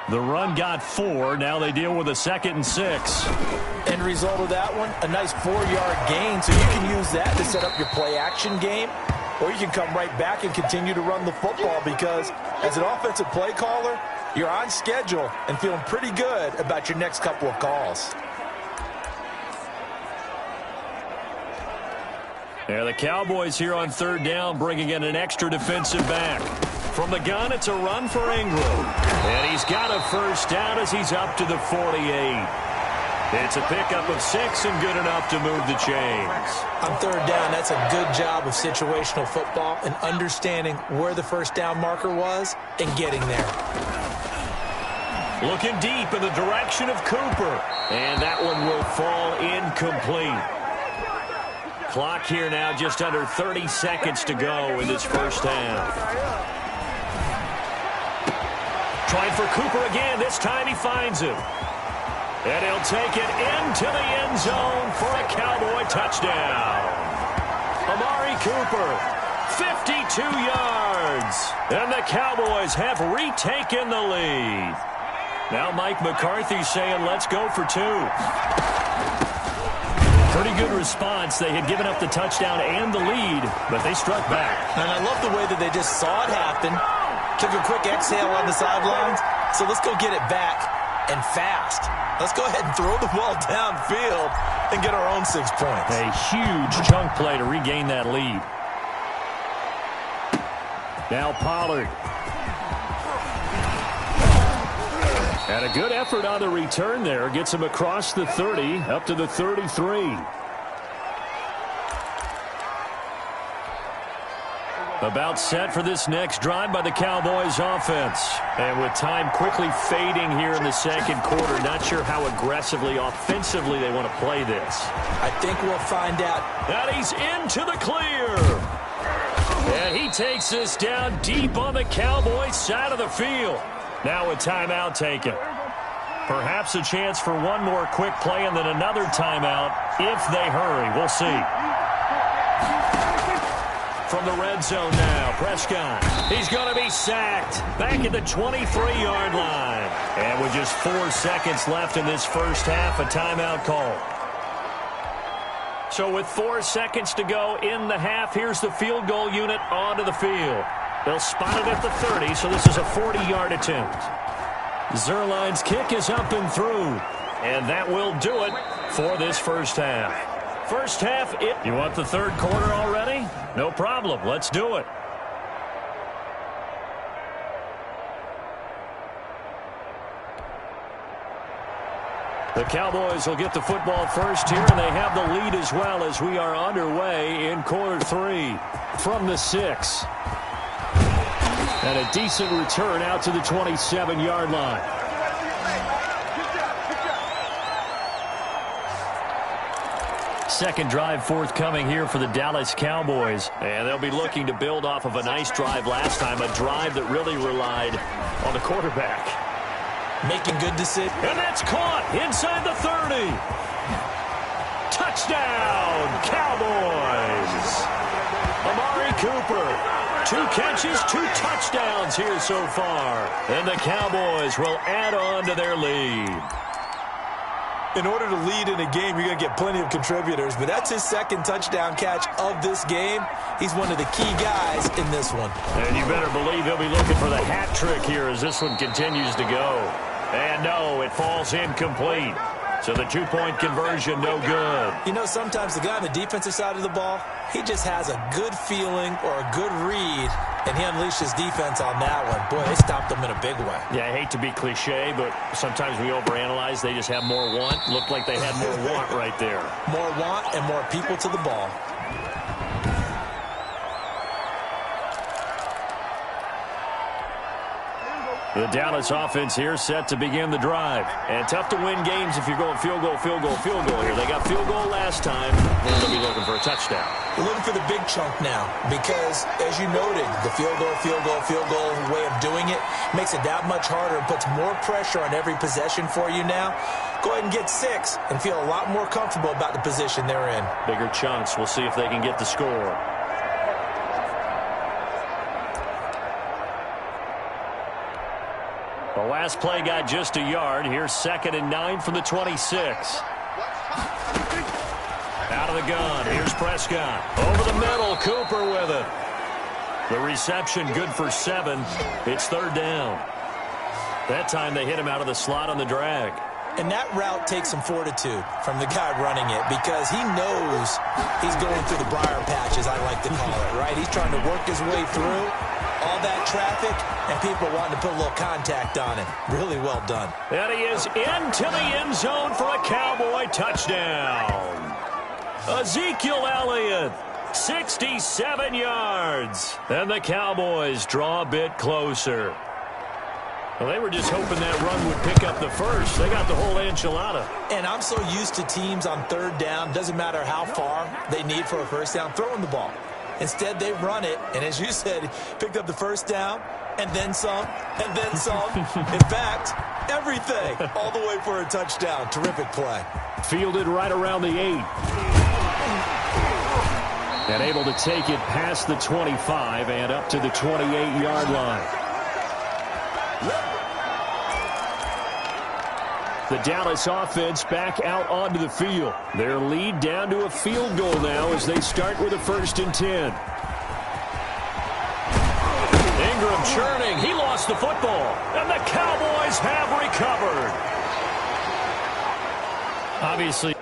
The run got 4. Now they deal with a 2nd and 6.
End result of that one, a nice 4-yard gain. So you can use that to set up your play-action game, or you can come right back and continue to run the football because as an offensive play caller, you're on schedule and feeling pretty good about your next couple of calls.
Yeah, the Cowboys here on 3rd down bringing in an extra defensive back. From the gun, it's a run for Ingram. And he's got a first down as he's up to the 48. It's a pickup of 6 and good enough to move the chains.
On 3rd down, that's a good job of situational football and understanding where the first down marker was and getting there.
Looking deep in the direction of Cooper. And that one will fall incomplete. Clock here now just under 30 seconds to go in this first half. Trying for Cooper again. This time he finds him. And he'll take it into the end zone for a Cowboy touchdown. Amari Cooper, 52 yards. And the Cowboys have retaken the lead. Now Mike McCarthy saying, let's go for 2. Pretty good response. They had given up the touchdown and the lead, but they struck back.
And I love the way that they just saw it happen. Took a quick exhale on the sidelines. So let's go get it back and fast. Let's go ahead and throw the ball downfield and get our own 6 points.
A huge chunk play to regain that lead. Now Pollard. And a good effort on the return there. Gets him across the 30, up to the 33. About set for this next drive by the Cowboys offense. And with time quickly fading here in the second quarter, not sure how aggressively, offensively they want to play this.
I think we'll find out.
And he's into the clear. And he takes this down deep on the Cowboys side of the field. Now a timeout taken. Perhaps a chance for one more quick play and then another timeout if they hurry. We'll see. From the red zone now, Prescott. He's going to be sacked. Back at the 23-yard line. And with just 4 seconds left in this first half, a timeout call. So with 4 seconds to go in the half, here's the field goal unit onto the field. They'll spot it at the 30, so this is a 40-yard attempt. Zuerlein's kick is up and through. And that will do it. for this first half. First half, you want the third quarter already? No problem. Let's do it. The Cowboys will get the football first here, and they have the lead as well as we are underway in quarter 3 from the 6. And a decent return out to the 27-yard line. Second drive forthcoming here for the Dallas Cowboys. And they'll be looking to build off of a nice drive last time, a drive that really relied on the quarterback.
Making good decisions.
And that's caught inside the 30. Touchdown, Cowboys. Amari Cooper. 2 catches, 2 touchdowns here so far. And the Cowboys will add on to their lead.
In order to lead in a game, you're going to get plenty of contributors, but that's his second touchdown catch of this game. He's one of the key guys in this one.
And you better believe he'll be looking for the hat trick here as this one continues to go. And no, it falls incomplete. So the 2-point conversion, no good.
You know, sometimes the guy on the defensive side of the ball, he just has a good feeling or a good read, and he unleashed his defense on that one. Boy, they stopped him in a big way.
Yeah, I hate to be cliche, but sometimes we overanalyze. They just have more want. Looked like they had more want right there.
More want and more people to the ball.
The Dallas offense here set to begin the drive. And tough to win games if you're going field goal, field goal, field goal here. They got field goal last time. They'll be looking for a touchdown.
We're looking for the big chunk now because, as you noted, the field goal way of doing it makes it that much harder and puts more pressure on every possession for you now. Go ahead and get 6 and feel a lot more comfortable about the position they're in.
Bigger chunks. We'll see if they can get the score. The last play got just a yard. Here's 2nd and 9 from the 26. Out of the gun. Here's Prescott. Over the middle. Cooper with it. The reception good for 7. It's 3rd down. That time they hit him out of the slot on the drag.
And that route takes some fortitude from the guy running it because he knows he's going through the briar patch, as I like to call it, right? He's trying to work his way through all that traffic, and people wanting to put a little contact on it. Really well done.
And he is into the end zone for a Cowboy touchdown. Ezekiel Elliott, 67 yards. And the Cowboys draw a bit closer. Well, they were just hoping that run would pick up the first. They got the whole enchilada.
And I'm so used to teams on 3rd down, doesn't matter how far they need for a first down, throwing the ball. Instead, they run it, and as you said, picked up the first down, and then some, and then some. In fact, everything, all the way for a touchdown. Terrific play.
Fielded right around the 8. And able to take it past the 25 and up to the 28-yard line. The Dallas offense back out onto the field. Their lead down to a field goal now as they start with a 1st and 10. Ingram churning. He lost the football. And the Cowboys have recovered. Obviously.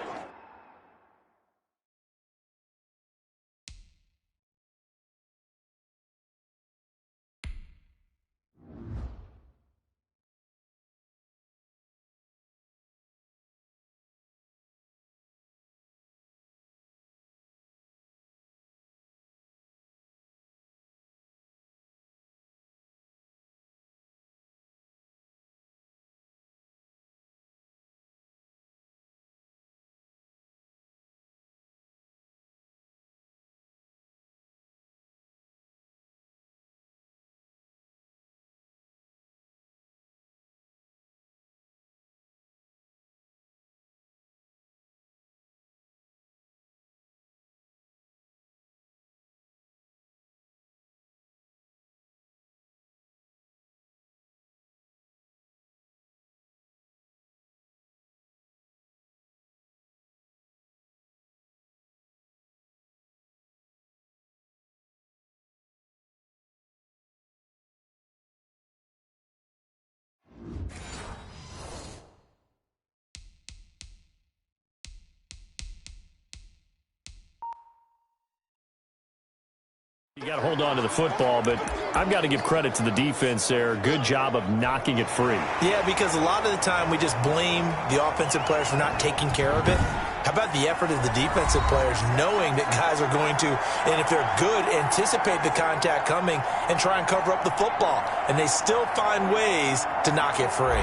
You got to hold on to the football, but I've got to give credit to the defense there. Good job of knocking it free.
Yeah, because a lot of the time we just blame the offensive players for not taking care of it. How about the effort of the defensive players knowing that guys are going to, and if they're good, anticipate the contact coming and try and cover up the football. And they still find ways to knock it free.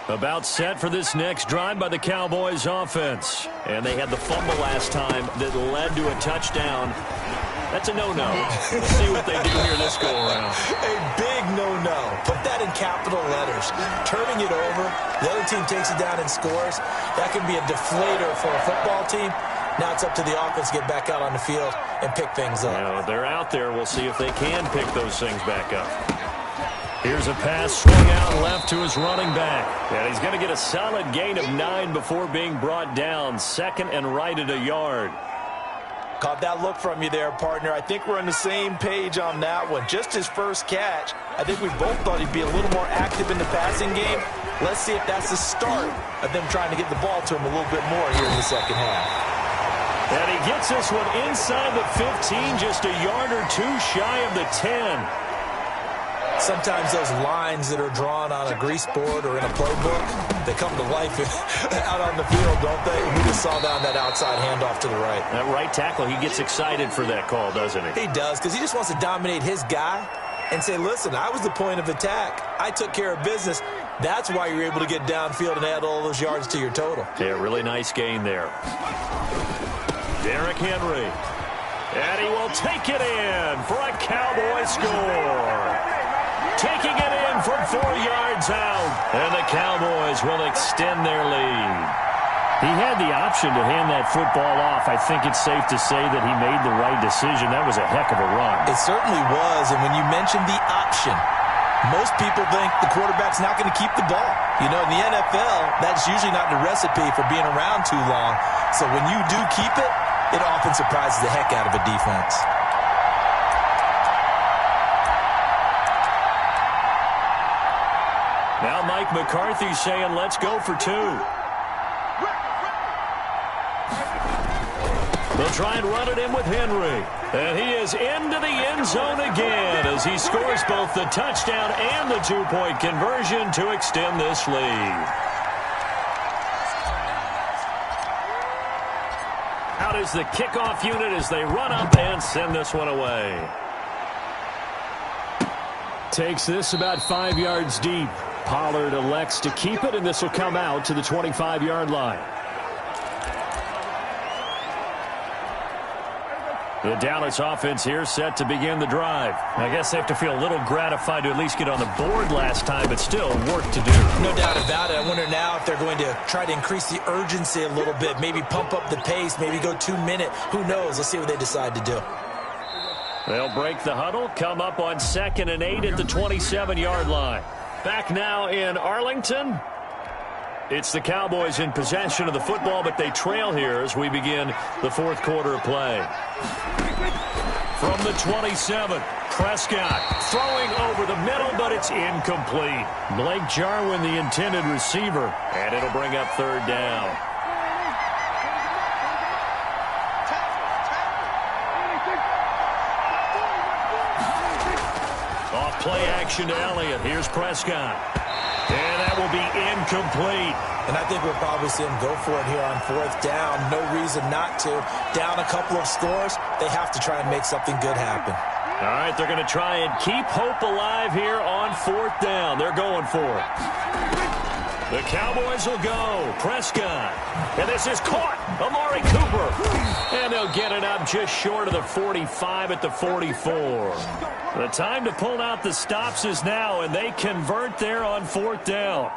About set for this next drive by the Cowboys offense. And they had the fumble last time that led to a touchdown. That's a no-no. We'll see what they do here this go-around.
A big no-no. Put that in capital letters. Turning it over, the other team takes it down and scores. That can be a deflator for a football team. Now it's up to the offense to get back out on the field and pick things up.
You know, they're out there. We'll see if they can pick those things back up. Here's a pass swung out left to his running back. And he's going to get a solid gain of 9 before being brought down. Second and right at a yard.
Caught that look from you there, partner. I think we're on the same page on that one. Just his first catch. I think we both thought he'd be a little more active in the passing game. Let's see if that's the start of them trying to get the ball to him a little bit more here in the second half.
And he gets this one inside the 15, just a yard or two shy of the 10.
Sometimes those lines that are drawn on a grease board or in a playbook, they come to life out on the field, don't they? We just saw down that outside handoff to the right.
That right tackle, he gets excited for that call, doesn't he?
He does, because he just wants to dominate his guy and say, listen, I was the point of attack. I took care of business. That's why you're able to get downfield and add all those yards to your total.
Yeah, really nice gain there. Derrick Henry. And he will take it in for a Cowboy score. Taking it in from 4 yards out. And the Cowboys will extend their lead. He had the option to hand that football off. I think it's safe to say that he made the right decision. That was a heck of a run.
It certainly was. And when you mentioned the option, most people think the quarterback's not going to keep the ball. You know, in the NFL, that's usually not the recipe for being around too long. So when you do keep it, it often surprises the heck out of a defense.
Now Mike McCarthy saying, let's go for 2. They'll try and run it in with Henry. And he is into the end zone again as he scores both the touchdown and the 2-point conversion to extend this lead. Out is the kickoff unit as they run up and send this one away. Takes this about 5 yards deep. Pollard elects to keep it, and this will come out to the 25-yard line. The Dallas offense here set to begin the drive. I guess they have to feel a little gratified to at least get on the board last time, but still work to do.
No doubt about it. I wonder now if they're going to try to increase the urgency a little bit, maybe pump up the pace, maybe go 2-minute. Who knows? Let's see what they decide to do.
They'll break the huddle, come up on 2nd and 8 at the 27-yard line. Back now in Arlington. It's the Cowboys in possession of the football, but they trail here as we begin the 4th quarter of play. From the 27, Prescott throwing over the middle, but it's incomplete. Blake Jarwin, the intended receiver, and it'll bring up 3rd down. Off play action to Elliott. Here's Prescott. And that will be incomplete.
And I think we'll probably see him go for it here on 4th down. No reason not to. Down a couple of scores, they have to try and make something good happen.
All right, they're going to try and keep hope alive here on 4th down. They're going for it. The Cowboys will go. Prescott. And this is caught. Amari Cooper. And they'll get it up just short of the 45 at the 44. The time to pull out the stops is now, and they convert there on 4th down.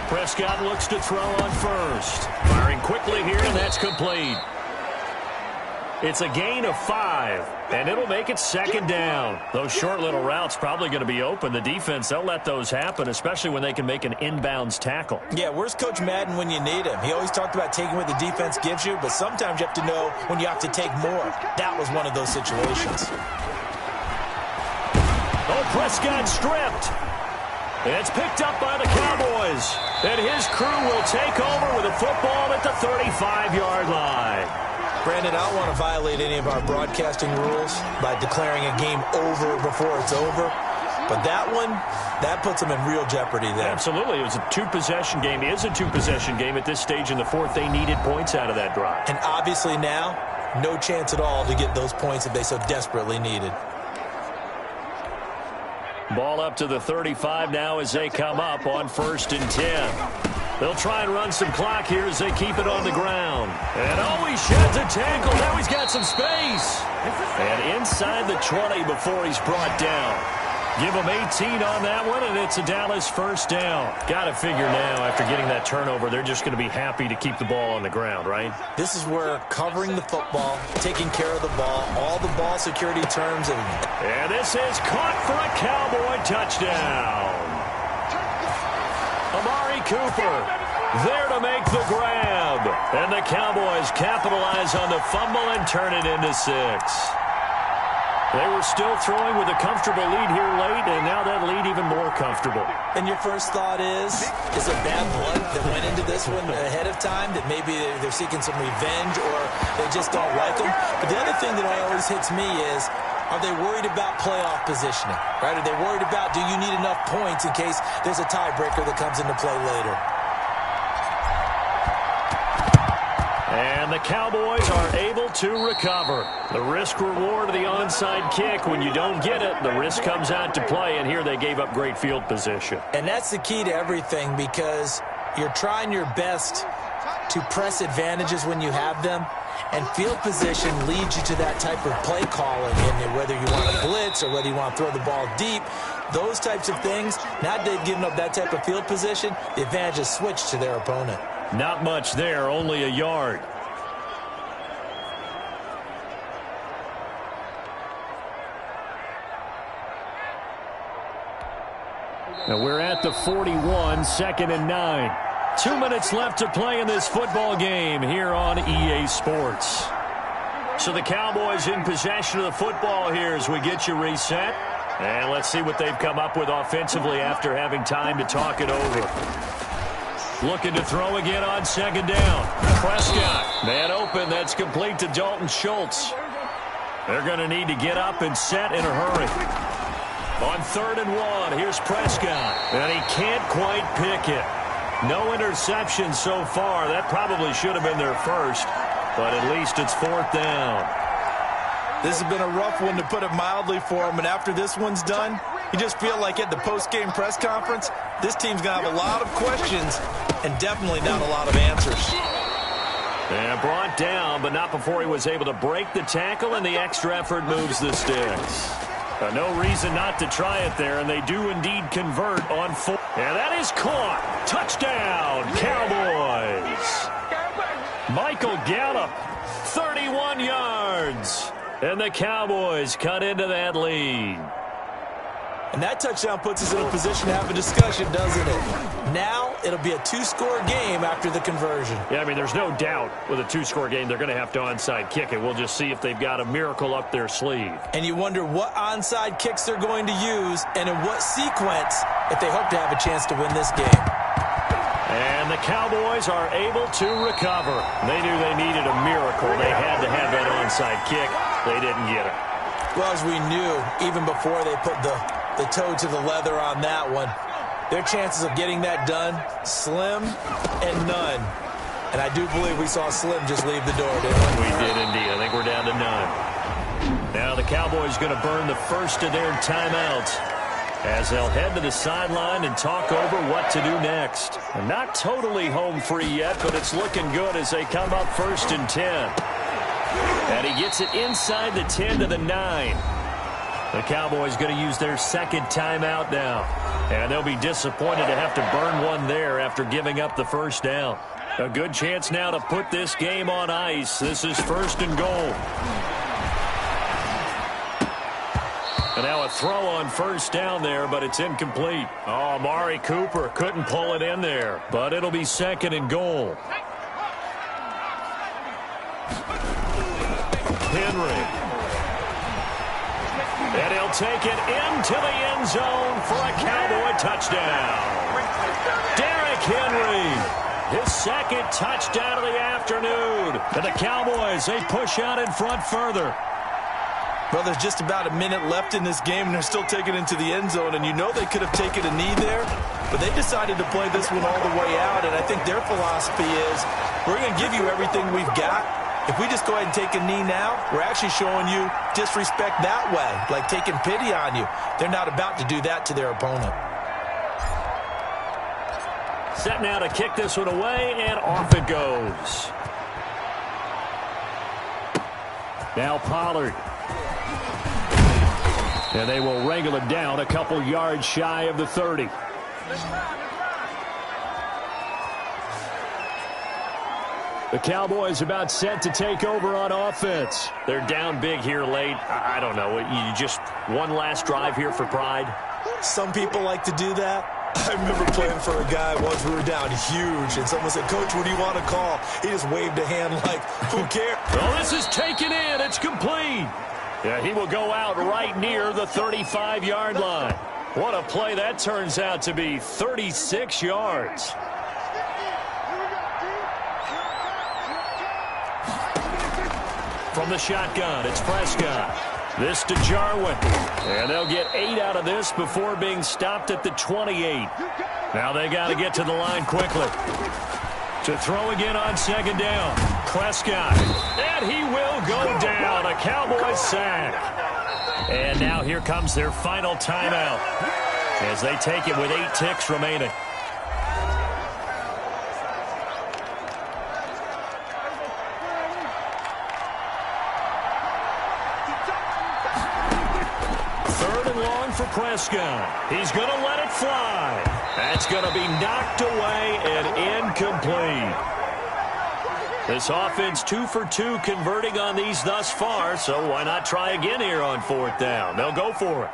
Prescott looks to throw on 1st. Firing quickly here, and that's complete. It's a gain of 5, and it'll make it second down. Those short little routes probably going to be open. The defense, they'll let those happen, especially when they can make an inbounds tackle.
Yeah, where's Coach Madden when you need him? He always talked about taking what the defense gives you, but sometimes you have to know when you have to take more. That was one of those situations.
Oh, Prescott stripped. It's picked up by the Cowboys. And his crew will take over with a football at the 35-yard line.
Brandon, I don't want to violate any of our broadcasting rules by declaring a game over before it's over. But that one, that puts them in real jeopardy there.
Absolutely. It was a two-possession game. It is a two-possession game at this stage in the fourth. They needed points out of that drive.
And obviously now, no chance at all to get those points that they so desperately needed.
Ball up to the 35 now as they come up on 1st and 10. They'll try and run some clock here as they keep it on the ground. And he sheds a tackle. Now he's got some space. And inside the 20 before he's brought down. Give him 18 on that one, and it's a Dallas first down. Got to figure now, after getting that turnover, they're just going to be happy to keep the ball on the ground, right?
This is where covering the football, taking care of the ball, all the ball security terms.
And this is caught for a Cowboy touchdown. Amari Cooper there to make the grab. And the Cowboys capitalize on the fumble and turn it into 6. They were still throwing with a comfortable lead here late, and now that lead even more comfortable.
And your first thought is it bad blood that went into this one ahead of time, that maybe they're seeking some revenge or they just don't like them? But the other thing that always hits me is, are they worried about playoff positioning? Right? Are they worried about, do you need enough points in case there's a tiebreaker that comes into play later?
And the Cowboys are able to recover. The risk-reward of the onside kick, when you don't get it, the risk comes out to play, and here they gave up great field position.
And that's the key to everything, because you're trying your best to press advantages when you have them, and field position leads you to that type of play calling, and whether you want to blitz or whether you want to throw the ball deep, those types of things, now that they've given up that type of field position, the advantage is switched to their opponent.
Not much there, only a yard. Now we're at the 41, 2nd and 9. 2 minutes left to play in this football game here on EA Sports. So the Cowboys in possession of the football here as we get you reset. And let's see what they've come up with offensively after having time to talk it over. Looking to throw again on 2nd down. Prescott, man open, that's complete to Dalton Schultz. They're going to need to get up and set in a hurry. On 3rd and 1, here's Prescott, and he can't quite pick it. No interception so far. That probably should have been their first, but at least it's 4th down.
This has been a rough one, to put it mildly, for him, and after this one's done, you just feel like at the post-game press conference, this team's going to have a lot of questions and definitely not a lot of answers.
And brought down, but not before he was able to break the tackle, and the extra effort moves the sticks. No reason not to try it there, and they do indeed convert on 4. And that is caught. Touchdown, Cowboys. Michael Gallup, 31 yards. And the Cowboys cut into that lead.
And that touchdown puts us in a position to have a discussion, doesn't it? Now it'll be a 2-score game after the conversion.
Yeah, I mean, there's no doubt with a 2-score game they're going to have to onside kick it. We'll just see if they've got a miracle up their sleeve.
And you wonder what onside kicks they're going to use and in what sequence if they hope to have a chance to win this game.
And the Cowboys are able to recover. They knew they needed a miracle. They had to have that onside kick. They didn't get it.
Well, as we knew, even before they put the toe to the leather on that one, their chances of getting that done, slim and none. And I do believe we saw Slim just leave the door, didn't we?
We did indeed. I think we're down to none. Now the Cowboys going to burn the first of their timeouts as they'll head to the sideline and talk over what to do next. And not totally home free yet, but it's looking good as they come up 1st and 10. And he gets it inside the 10 to the 9. The Cowboys going to use their second timeout now. And they'll be disappointed to have to burn one there after giving up the first down. A good chance now to put this game on ice. This is 1st and goal. And now a throw on 1st down there, but it's incomplete. Oh, Amari Cooper couldn't pull it in there, but it'll be 2nd and goal. Henry. And he'll take it into the end zone for a Cowboy touchdown. Derrick Henry, his 2nd touchdown of the afternoon. And the Cowboys, they push out in front further.
Well, there's just about a minute left in this game, and they're still taking it into the end zone. And you know they could have taken a knee there, but they decided to play this one all the way out. And I think their philosophy is, we're going to give you everything we've got. If we just go ahead and take a knee now, we're actually showing you disrespect that way, like taking pity on you. They're not about to do that to their opponent.
Set now to kick this one away, and off it goes. Now Pollard. And they will wrangle it down a couple yards shy of the 30. The Cowboys about set to take over on offense. They're down big here late. I don't know. You just one last drive here for pride?
Some people like to do that. I remember playing for a guy once. We were down huge, and someone said, "Coach, what do you want to call?" He just waved a hand like, who cares?
Well, this is taken in. It's complete. Yeah, he will go out right near the 35-yard line. What a play that turns out to be, 36 yards. From the shotgun, it's Prescott. This to Jarwin. And they'll get 8 out of this before being stopped at the 28. Now they got to get to the line quickly. To throw again on 2nd down. Prescott. And he will go down. A Cowboys sack. And now here comes their final timeout as they take it with 8 ticks remaining. For Prescott. He's going to let it fly. That's going to be knocked away and incomplete. This offense 2 for 2 converting on these thus far, so why not try again here on 4th down? They'll go for it.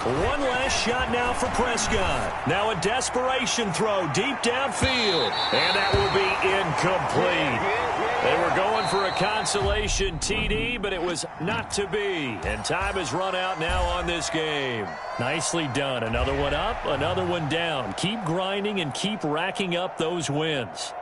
One last shot now for Prescott. Now a desperation throw deep downfield. And that will be incomplete. They were going for a consolation TD, but it was not to be. And time has run out now on this game. Nicely done. Another one up, another one down. Keep grinding and keep racking up those wins.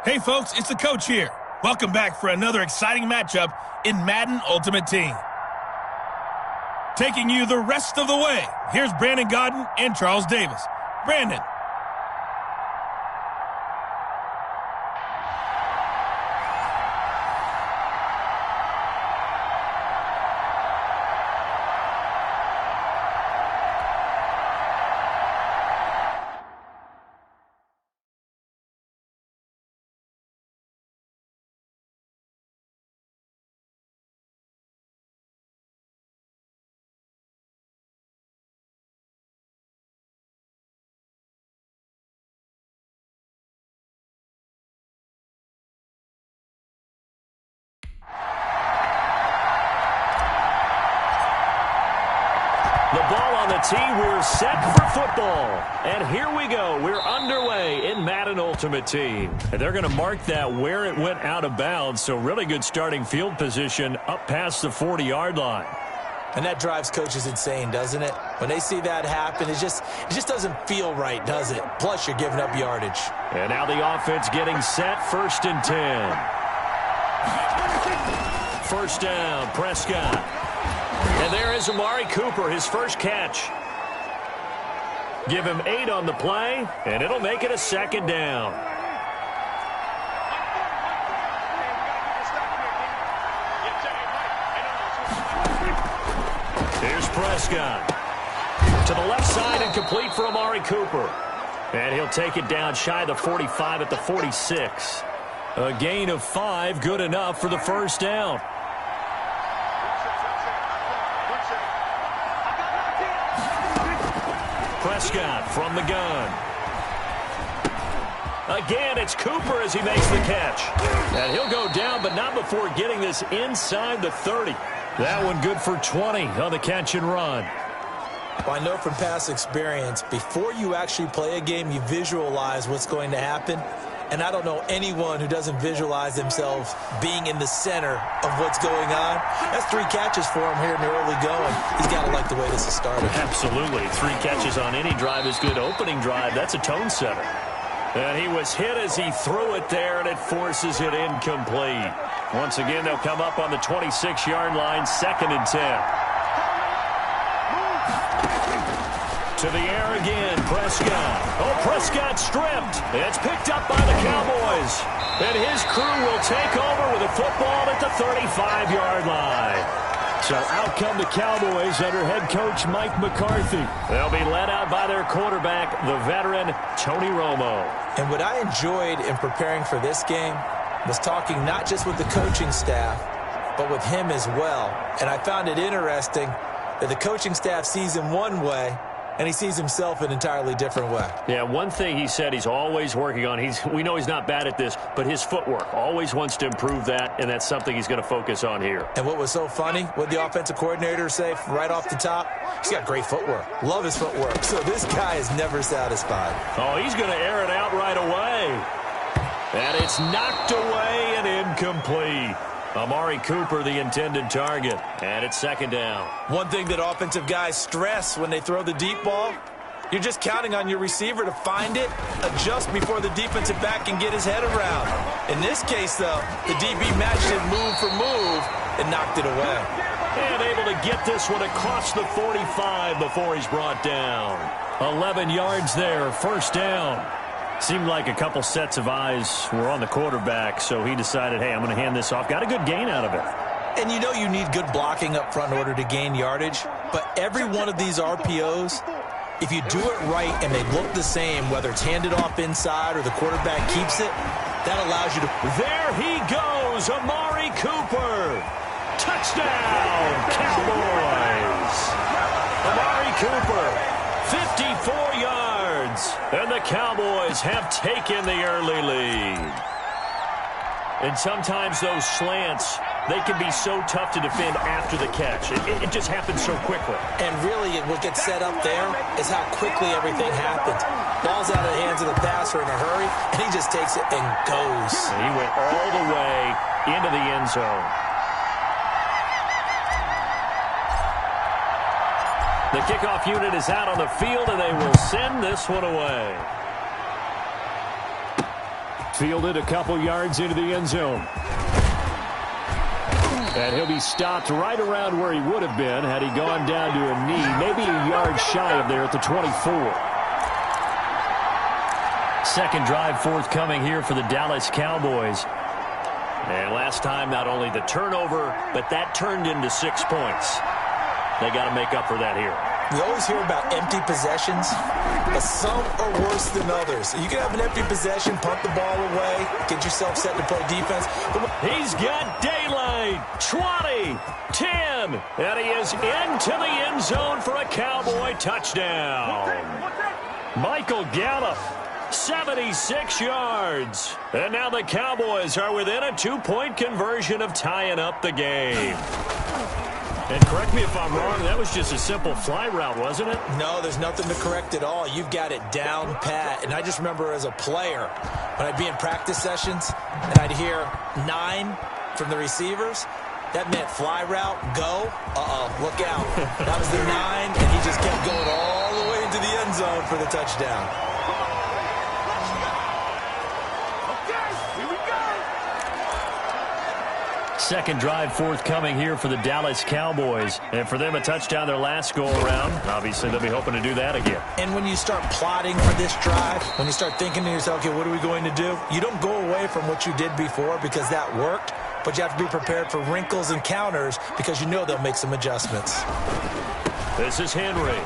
Hey folks, it's the coach here. Welcome back for another exciting matchup in Madden Ultimate Team. Taking you the rest of the way, here's Brandon Godden and Charles Davis. Brandon.
The ball on the tee, we're set for football. And here we go. We're underway in Madden Ultimate Team. And they're going to mark that where it went out of bounds, so really good starting field position up past the 40-yard line.
And that drives coaches insane, doesn't it? When they see that happen, it just doesn't feel right, does it? Plus, you're giving up yardage.
And now the offense getting set, 1st and 10. First down, Prescott. And there is Amari Cooper, his first catch. Give him 8 on the play, and it'll make it a 2nd down. Here's Prescott. To the left side and complete for Amari Cooper. And he'll take it down shy of the 45 at the 46. A gain of 5, good enough for the first down. Prescott from the gun. Again, it's Cooper as he makes the catch. And he'll go down, but not before getting this inside the 30. That one good for 20 on the catch and run.
Well, I know from past experience, before you actually play a game, you visualize what's going to happen. And I don't know anyone who doesn't visualize themselves being in the center of what's going on. That's 3 catches for him here in the early going. He's got to like the way this has started.
Absolutely. 3 catches on any drive is good. Opening drive, that's a tone setter. And he was hit as he threw it there, and it forces it incomplete. Once again, they'll come up on the 26-yard line, 2nd and 10. To the air again, Prescott. Oh, Prescott stripped. It's picked up by the Cowboys. And his crew will take over with a football at the 35-yard line. So out come the Cowboys under head coach Mike McCarthy. They'll be led out by their quarterback, the veteran Tony Romo.
And what I enjoyed in preparing for this game was talking not just with the coaching staff, but with him as well. And I found it interesting that the coaching staff sees him one way, and he sees himself an entirely different way.
Yeah, one thing he said he's always working on, we know he's not bad at this, but his footwork, always wants to improve that, and that's something he's going to focus on here.
And what was so funny, what the offensive coordinator say right off the top, he's got great footwork. Love his footwork. So this guy is never satisfied.
Oh, he's going to air it out right away. And it's knocked away and incomplete. Amari Cooper, the intended target, and it's 2nd down. One
thing that offensive guys stress when they throw the deep ball, you're just counting on your receiver to find it, adjust before the defensive back can get his head around. In this case, though, the DB matched it move for move and knocked it away.
And able to get this one across the 45 before he's brought down. 11 yards there, 1st down. Seemed like a couple sets of eyes were on the quarterback, so he decided, hey, I'm going to hand this off. Got a good gain out of it.
And you know you need good blocking up front in order to gain yardage, but every one of these RPOs, if you do it right and they look the same, whether it's handed off inside or the quarterback keeps it, that allows you to...
There he goes, Amari Cooper. Touchdown, Cowboys. Amari Cooper, 54 yards. And the Cowboys have taken the early lead. And sometimes those slants, they can be so tough to defend after the catch. It just happens so quickly.
And really, what gets set up there is how quickly everything happens. Ball's out of the hands of the passer in a hurry, and he just takes it and goes.
And he went all the way into the end zone. The kickoff unit is out on the field, and they will send this one away. Fielded a couple yards into the end zone. And he'll be stopped right around where he would have been had he gone down to a knee, maybe a yard shy of there at the 24. Second drive forthcoming here for the Dallas Cowboys. And last time, not only the turnover, but that turned into 6 points. They got to make up for that here.
We always hear about empty possessions, but some are worse than others. You can have an empty possession, punt the ball away, get yourself set to play defense.
He's got daylight. 20, 10, and he is into the end zone for a Cowboy touchdown. Michael Gallup, 76 yards. And now the Cowboys are within a 2-point conversion of tying up the game. And correct me if I'm wrong, that was just a simple fly route, wasn't it?
No, there's nothing to correct at all. You've got it down pat. And I just remember as a player, when I'd be in practice sessions and I'd hear 9 from the receivers, that meant fly route, go, look out. That was the 9, and he just kept going all the way into the end zone for the touchdown.
Second drive forthcoming here for the Dallas Cowboys. And for them, a touchdown their last go-around. Obviously, they'll be hoping to do that again.
And when you start plotting for this drive, when you start thinking to yourself, okay, what are we going to do? You don't go away from what you did before because that worked, but you have to be prepared for wrinkles and counters because you know they'll make some adjustments.
This is Henry.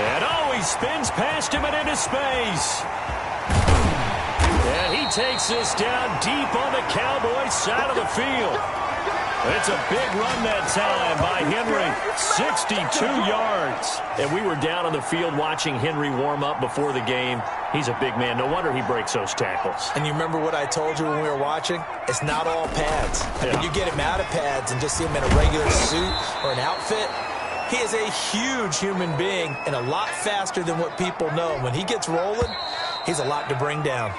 And he spins past him and into space. And he takes this down deep on the Cowboys side of the field. It's a big run that time by Henry. 62 yards. And we were down on the field watching Henry warm up before the game. He's a big man. No wonder he breaks those tackles.
And you remember what I told you when we were watching? It's not all pads.
Yeah.
When you get him out of pads and just see him in a regular suit or an outfit, he is a huge human being and a lot faster than what people know. When he gets rolling, he's a lot to bring down.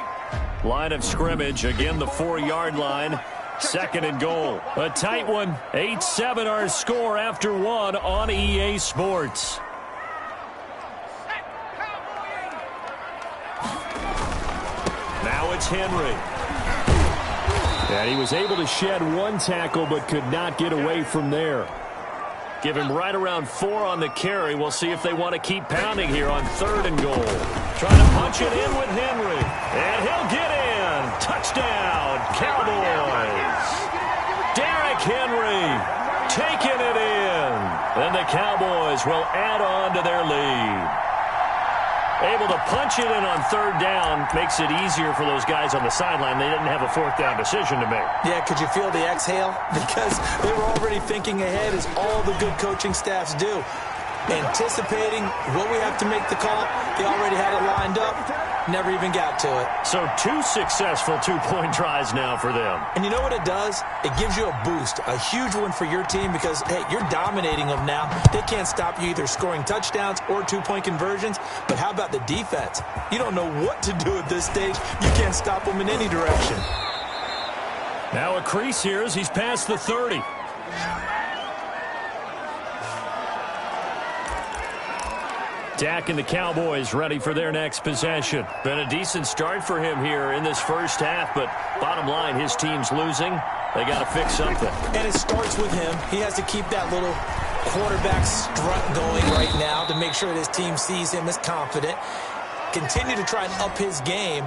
Line of scrimmage, again the 4-yard line. Second and goal. A tight one. 8-7 our score after 1 on EA Sports. Now it's Henry. And he was able to shed 1 tackle but could not get away from there. Give him right around 4 on the carry. We'll see if they want to keep pounding here on 3rd and goal. Trying to punch it in with Henry. And he'll get in. Touchdown, Cowboys. Derrick Henry taking it in. And the Cowboys will add on to their lead. Able to punch it in on 3rd down makes it easier for those guys on the sideline. They didn't have a 4th down decision to make.
Yeah, could you feel the exhale? Because they were already thinking ahead, as all the good coaching staffs do. Anticipating what we have to make the call. They already had it lined up. Never even got to it.
So 2 successful 2-point tries now for them.
And you know what it does? It gives you a boost, a huge one for your team because, hey, you're dominating them now. They can't stop you either scoring touchdowns or 2-point conversions. But how about the defense? You don't know what to do at this stage. You can't stop them in any direction.
Now a crease here as he's past the 30. Dak and the Cowboys ready for their next possession. Been a decent start for him here in this first half, but bottom line, his team's losing. They got to fix something.
And it starts with him. He has to keep that little quarterback strut going right now to make sure that his team sees him as confident. Continue to try and up his game,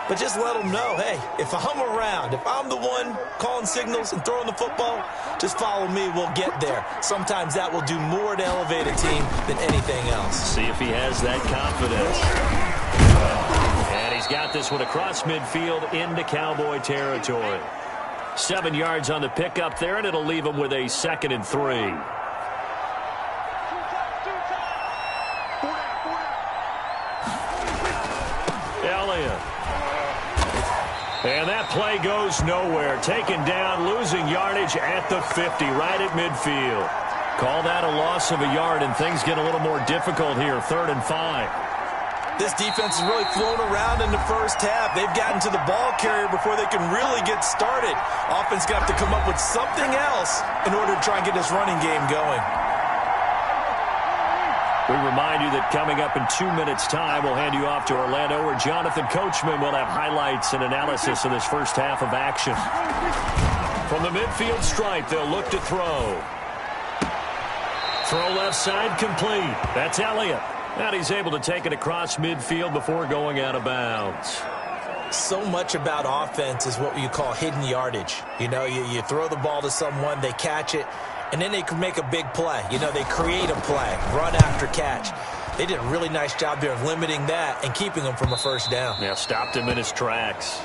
but just let him know, hey, if I'm around, if I'm the one calling signals and throwing the football, just follow me, we'll get there. Sometimes that will do more to elevate a team than anything else.
See if he has that confidence. And he's got this one across midfield into Cowboy territory. 7 yards on the pickup there, and it'll leave him with a 2nd and 3. Elliott. And that play goes nowhere. Taken down, losing yardage at the 50, right at midfield. Call that a loss of a yard, and things get a little more difficult here. 3rd and 5.
This defense has really flown around in the first half. They've gotten to the ball carrier before they can really get started. Offense going to have to come up with something else in order to try and get this running game going.
We remind you that coming up in 2 minutes' time, we'll hand you off to Orlando, where Jonathan Coachman will have highlights and analysis of this first half of action. From the midfield stripe, they'll look to throw. Throw left side complete. That's Elliott. And he's able to take it across midfield before going out of bounds.
So much about offense is what you call hidden yardage. You know, you throw the ball to someone, they catch it, and then they can make a big play. You know, they create a play, run after catch. They did a really nice job there of limiting that and keeping him from a first down.
Yeah, stopped him in his tracks.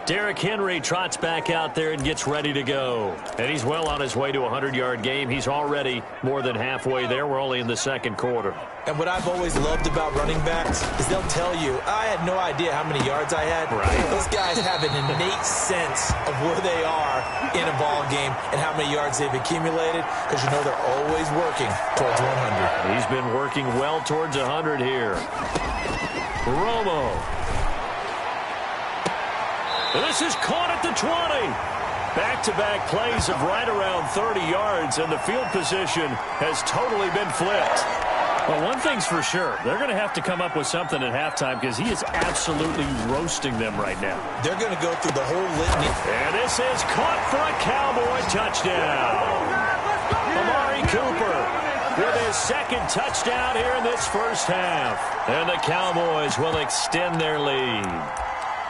Derrick Henry trots back out there and gets ready to go. And he's well on his way to a 100-yard game. He's already more than halfway there. We're only in the second quarter.
And what I've always loved about running backs is they'll tell you, I had no idea how many yards I had.
Right.
Those guys have an innate sense of where they are in a ball game and how many yards they've accumulated, because you know they're always working towards 100.
He's been working well towards 100 here. Romo. This is caught at the 20. Back-to-back plays of right around 30 yards, and the field position has totally been flipped. Well, one thing's for sure. They're going to have to come up with something at halftime, because he is absolutely roasting them right now.
They're going to go through the whole litany.
And this is caught for a Cowboy touchdown. Amari Cooper with his second touchdown here in this first half. And the Cowboys will extend their lead.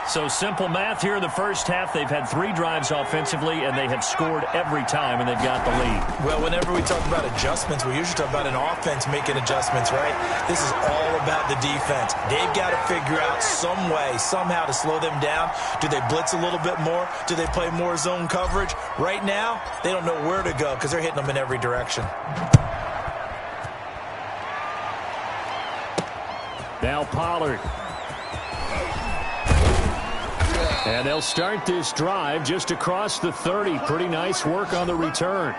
So simple math here in the first half. They've had 3 drives offensively, and they have scored every time, and they've got the lead.
Well, whenever we talk about adjustments, we usually talk about an offense making adjustments, right? This is all about the defense. They've got to figure out some way, somehow to slow them down. Do they blitz a little bit more? Do they play more zone coverage? Right now, they don't know where to go because they're hitting them in every direction.
Now Pollard. And they'll start this drive just across the 30. Pretty nice work on the return.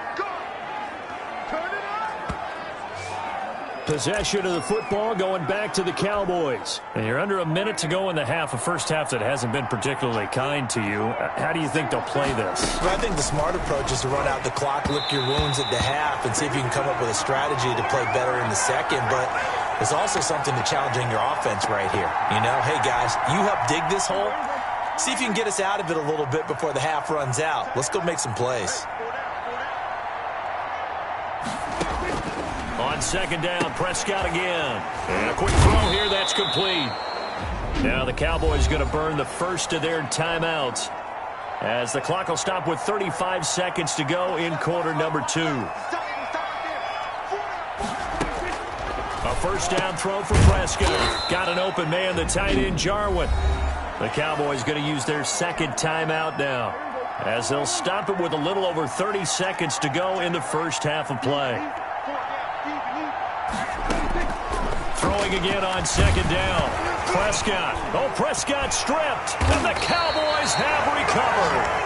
Possession of the football going back to the Cowboys. And you're under a minute to go in the half, a first half that hasn't been particularly kind to you. How do you think they'll play this?
Well, I think the smart approach is to run out the clock, lick your wounds at the half, and see if you can come up with a strategy to play better in the second. But there's also something to challenging your offense right here. You know, hey, guys, you help dig this hole. See if you can get us out of it a little bit before the half runs out. Let's go make some plays.
On second down, Prescott again. And a quick throw here, that's complete. Now the Cowboys going to burn the first of their timeouts, as the clock will stop with 35 seconds to go in quarter number 2. A first down throw for Prescott. Got an open man, the tight end Jarwin. The Cowboys going to use their second timeout now, as they'll stop it with a little over 30 seconds to go in the first half of play. Throwing again on second down. Prescott. Oh, Prescott stripped, and the Cowboys have recovered.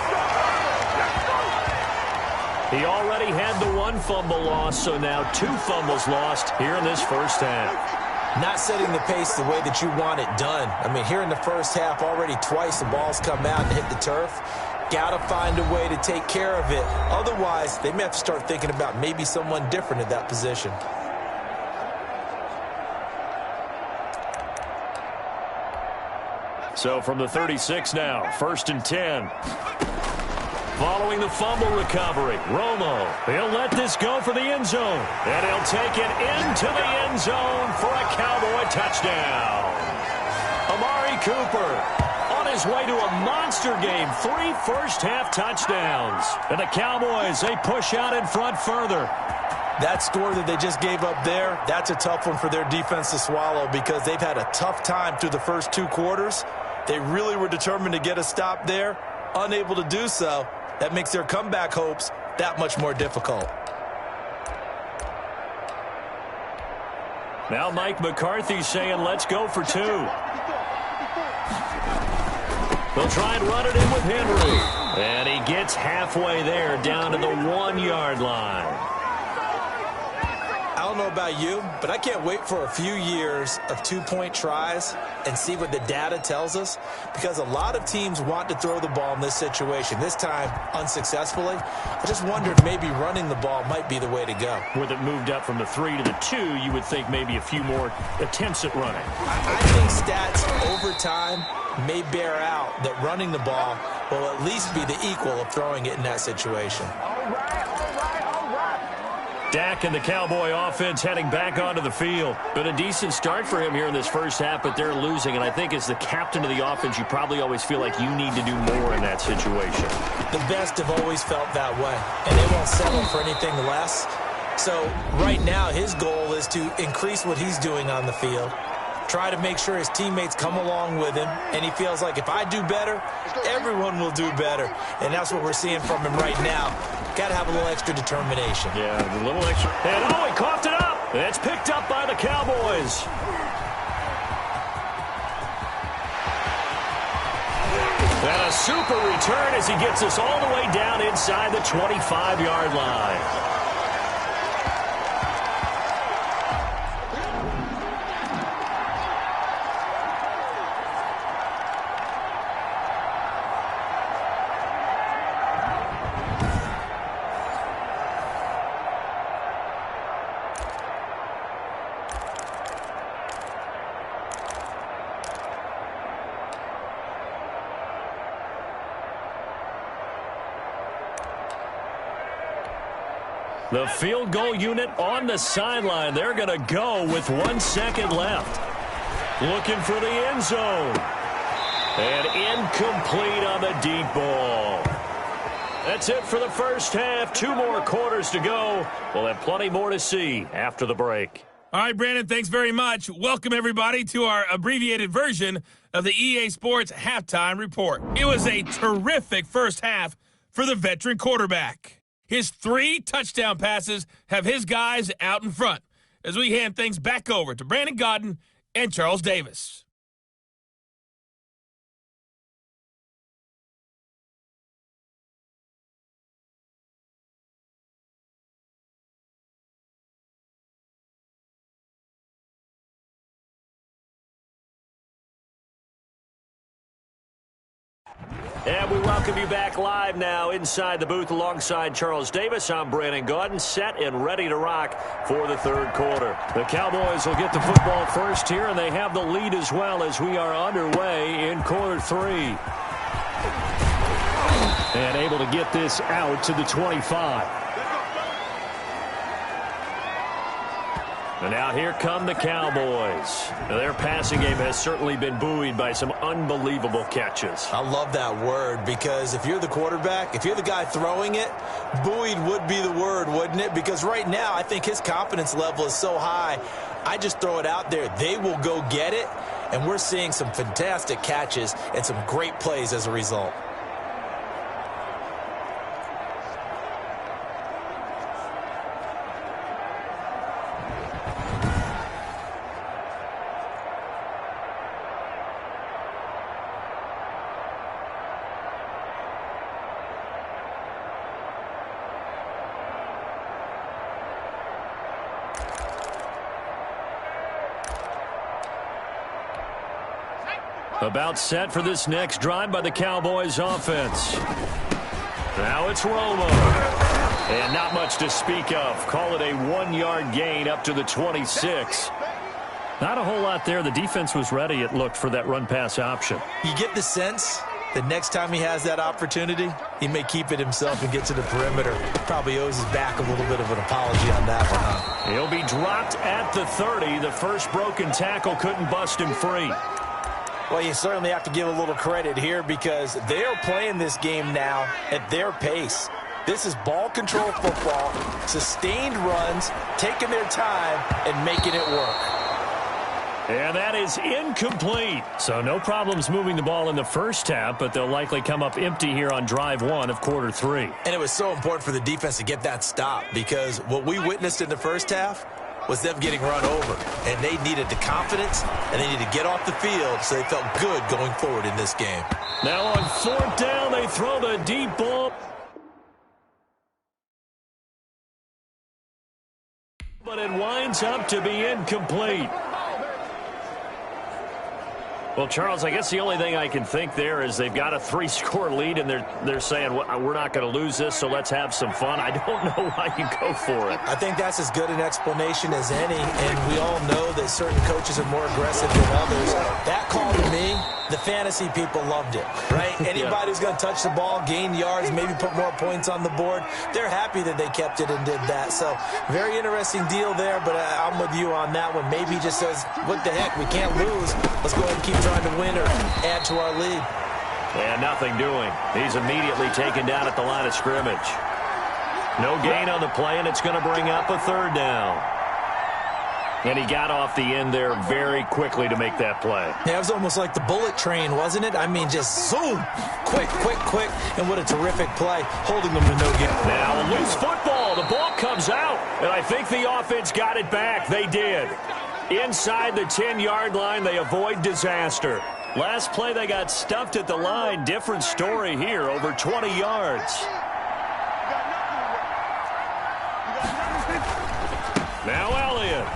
He already had the 1 fumble loss, so now 2 fumbles lost here in this first half.
Not setting the pace the way that you want it done. I mean, here in the first half, already twice the ball's come out and hit the turf. Got to find a way to take care of it. Otherwise, they may have to start thinking about maybe someone different at that position.
So from the 36 now, 1st and 10. Following the fumble recovery, Romo, he'll let this go for the end zone. And he'll take it into the end zone for a Cowboy touchdown. Amari Cooper on his way to a monster game, 3 first-half touchdowns. And the Cowboys, they push out in front further.
That score that they just gave up there, that's a tough one for their defense to swallow, because they've had a tough time through the first 2 quarters. They really were determined to get a stop there, unable to do so. That makes their comeback hopes that much more difficult.
Now Mike McCarthy saying, let's go for 2. They'll try and run it in with Henry. And he gets halfway there, down to the 1-yard line.
I don't don't know about you, but I can't wait for a few years of two-point tries and see what the data tells us, because a lot of teams want to throw the ball in this situation, this time unsuccessfully. I just wondered maybe running the ball might be the way to go.
With it moved up from the 3 to the 2, you would think maybe a few more attempts at running.
I think stats over time may bear out that running the ball will at least be the equal of throwing it in that situation.
Dak and the Cowboy offense heading back onto the field. Been a decent start for him here in this first half, but they're losing. And I think as the captain of the offense, you probably always feel like you need to do more in that situation.
The best have always felt that way, and they won't settle for anything less. So right now, his goal is to increase what he's doing on the field, try to make sure his teammates come along with him, and he feels like if I do better, everyone will do better. And that's what we're seeing from him right now. Got to have a little extra determination.
Yeah, a little extra. And he coughed it up. It's picked up by the Cowboys. And a super return as he gets us all the way down inside the 25-yard line. The field goal unit on the sideline. They're going to go with 1 second left. Looking for the end zone. And incomplete on the deep ball. That's it for the first half. 2 more quarters to go. We'll have plenty more to see after the break.
All right, Brandon, thanks very much. Welcome, everybody, to our abbreviated version of the EA Sports Halftime Report. It was a terrific first half for the veteran quarterback. His 3 touchdown passes have his guys out in front as we hand things back over to Brandon Godden and Charles Davis.
And we welcome you back live now inside the booth alongside Charles Davis. I'm Brandon Gaudin, set and ready to rock for the third quarter. The Cowboys will get the football first here, and they have the lead as well as we are underway in quarter 3. And able to get this out to the 25. And now here come the Cowboys. Now their passing game has certainly been buoyed by some unbelievable catches.
I love that word, because if you're the quarterback, if you're the guy throwing it, buoyed would be the word, wouldn't it? Because right now I think his confidence level is so high, I just throw it out there. They will go get it, and we're seeing some fantastic catches and some great plays as a result.
About set for this next drive by the Cowboys offense. Now it's Romo. And not much to speak of. Call it a 1-yard gain up to the 26. Not a whole lot there. The defense was ready, it looked, for that run-pass option.
You get the sense that next time he has that opportunity, he may keep it himself and get to the perimeter. Probably owes his back a little bit of an apology on that one, huh?
He'll be dropped at the 30. The first broken tackle couldn't bust him free.
Well, you certainly have to give a little credit here, because they are playing this game now at their pace. This is ball control football, sustained runs, taking their time, and making it work.
And that is incomplete. So no problems moving the ball in the first half, but they'll likely come up empty here on drive 1 of quarter 3.
And it was so important for the defense to get that stop, because what we witnessed in the first half was them getting run over, and they needed the confidence, and they needed to get off the field so they felt good going forward in this game.
Now on 4th down, they throw the deep ball. But but it winds up to be incomplete. Well, Charles, I guess the only thing I can think there is they've got a 3-score lead, and they're saying, well, we're not going to lose this, so let's have some fun. I don't know why you go for it.
I think that's as good an explanation as any, and we all know that certain coaches are more aggressive than others. That call to me, the fantasy people loved it, right? Anybody who's going to touch the ball, gain yards, maybe put more points on the board, they're happy that they kept it and did that. So very interesting deal there, but I'm with you on that one. Maybe he just says, what the heck, we can't lose. Let's go ahead and keep trying to win or add to our lead.
And nothing doing. He's immediately taken down at the line of scrimmage. No gain on the play, and it's going to bring up a third down. And he got off the end there very quickly to make that play.
Yeah, it was almost like the bullet train, wasn't it? I mean, just zoom. Quick, quick, quick. And what a terrific play, holding them to no gain.
Now, a loose football. The ball comes out. And I think the offense got it back. They did. Inside the 10-yard line, they avoid disaster. Last play, they got stuffed at the line. Different story here, over 20 yards. Now Elliott.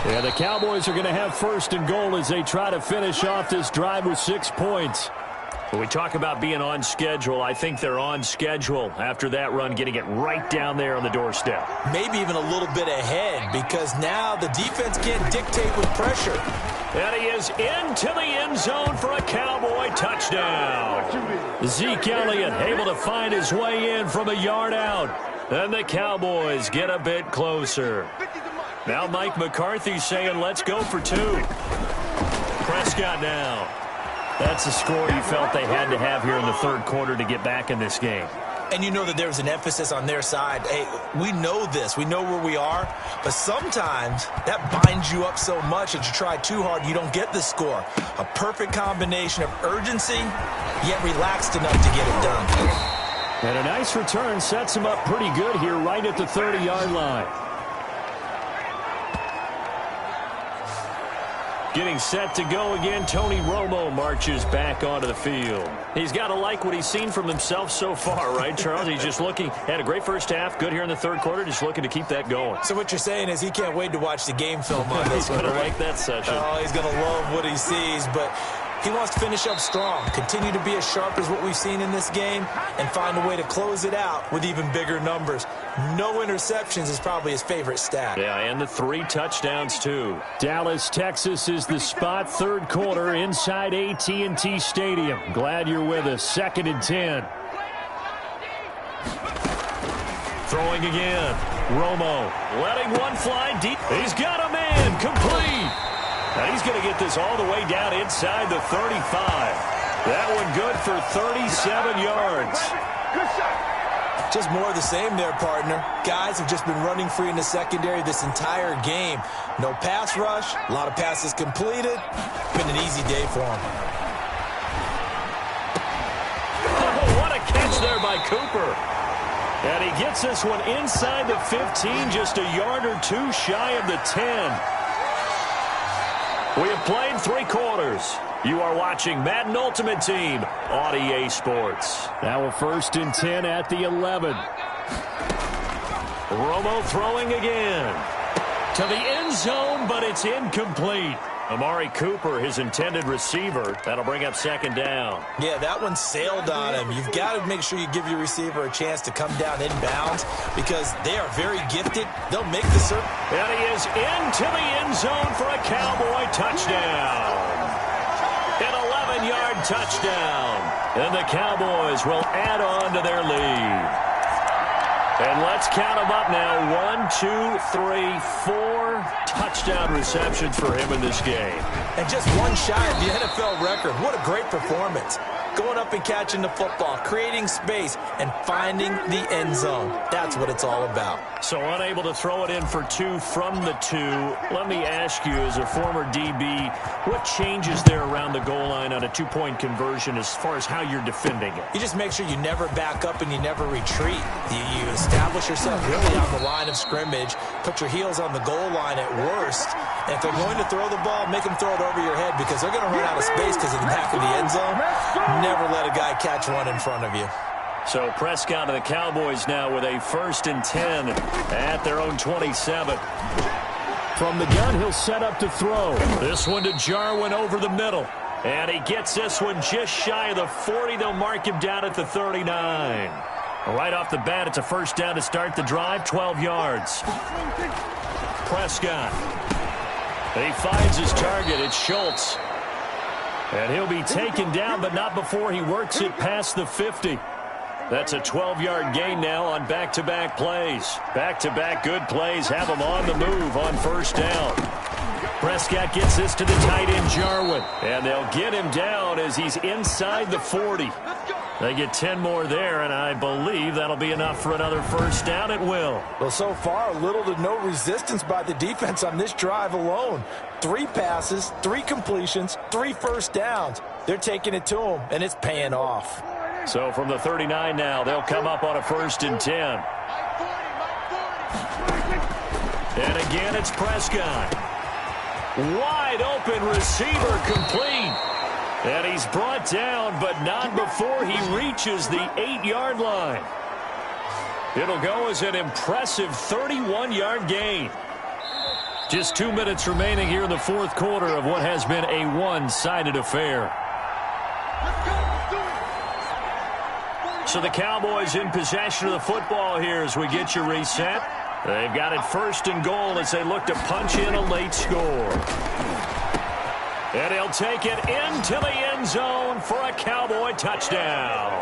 Yeah, the Cowboys are going to have first and goal as they try to finish off this drive with 6 points. When we talk about being on schedule, I think they're on schedule after that run, getting it right down there on the doorstep.
Maybe even a little bit ahead, because now the defense can't dictate with pressure.
And he is into the end zone for a Cowboy touchdown. Zeke Elliott able to find his way in from a yard out. And the Cowboys get a bit closer. Now Mike McCarthy saying, let's go for 2. Prescott now. That's the score you felt they had to have here in the third quarter to get back in this game.
And you know that there was an emphasis on their side. Hey, we know this. We know where we are. But sometimes that binds you up so much that you try too hard, you don't get the score. A perfect combination of urgency, yet relaxed enough to get it done.
And a nice return sets him up pretty good here right at the 30-yard line. Getting set to go again, Tony Romo marches back onto the field. He's got to like what he's seen from himself so far, right, Charles? He's just looking, had a great first half, good here in the third quarter, just looking to keep that going.
So what you're saying is he can't wait to watch the game film on this one,
He's going
right?
to like that session.
Oh, he's going to love what he sees, but he wants to finish up strong, continue to be as sharp as what we've seen in this game, and find a way to close it out with even bigger numbers. No interceptions is probably his favorite stat.
Yeah, and the 3 touchdowns, too. Dallas, Texas is the spot, third quarter inside AT&T Stadium. Glad you're with us. 2nd and 10. Throwing again. Romo letting one fly deep. He's got a man complete. And he's going to get this all the way down inside the 35. That one good for 37 yards.
Just more of the same there, partner. Guys have just been running free in the secondary this entire game. No pass rush, a lot of passes completed. Been an easy day for them.
Oh, what a catch there by Cooper. And he gets this one inside the 15, just a yard or 2 shy of the 10. We have played 3 quarters. You are watching Madden Ultimate Team on EA Sports. Now a 1st and 10 at the 11. Romo throwing again. To the end zone, but it's incomplete. Amari Cooper, his intended receiver. That'll bring up 2nd down.
Yeah, that one sailed on him. You've got to make sure you give your receiver a chance to come down inbounds because they are very gifted. They'll make the circle.
And he is into the end zone for a Cowboy touchdown. An 11-yard touchdown. And the Cowboys will add on to their lead. And let's count them up now. 1, 2, 3, 4 touchdown receptions for him in this game.
And just one shy of the NFL record. What a great performance. Going up and catching the football, creating space, and finding the end zone. That's what it's all about.
So unable to throw it in for 2 from the 2. Let me ask you, as a former DB, what changes there around the goal line on a 2-point conversion as far as how you're defending it?
You just make sure you never back up and you never retreat. You establish yourself really on the line of scrimmage, put your heels on the goal line at worst. And if they're going to throw the ball, make them throw it over your head because they're going to run out of space because of the back of the end zone. Never let a guy catch one in front of you.
So Prescott and the Cowboys now with a 1st and 10 at their own 27. From the gun, he'll set up to throw. This one to Jarwin over the middle. And he gets this one just shy of the 40. They'll mark him down at the 39. Right off the bat, it's a 1st down to start the drive, 12 yards. Prescott. He finds his target. It's Schultz. And he'll be taken down, but not before he works it past the 50. That's a 12-yard gain now on back-to-back plays. Back-to-back good plays have him on the move on 1st down. Prescott gets this to the tight end, Jarwin. And they'll get him down as he's inside the 40. They get 10 more there, and I believe that'll be enough for another 1st down. It will.
Well, so far, little to no resistance by the defense on this drive alone. 3 passes, 3 completions, 3 1st downs. They're taking it to him, and it's paying off.
So from the 39 now, they'll come up on a 1st and 10. And again, it's Prescott. Wide open receiver complete. And he's brought down, but not before he reaches the 8-yard line. It'll go as an impressive 31-yard gain. Just 2 minutes remaining here in the 4th quarter of what has been a one-sided affair. So the Cowboys in possession of the football here as we get you reset. They've got it 1st and goal as they look to punch in a late score. And he'll take it into the end zone for a Cowboy touchdown.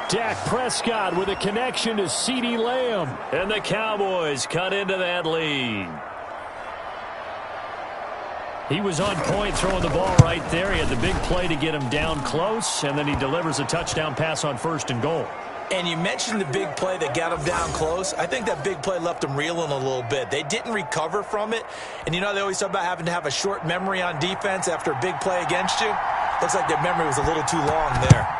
Dak Prescott with a connection to CeeDee Lamb. And the Cowboys cut into that lead. He was on point throwing the ball right there. He had the big play to get him down close, and then he delivers a touchdown pass on 1st and goal.
And you mentioned the big play that got him down close. I think that big play left him reeling a little bit. They didn't recover from it. And you know they always talk about having to have a short memory on defense after a big play against you. Looks like their memory was a little too long there.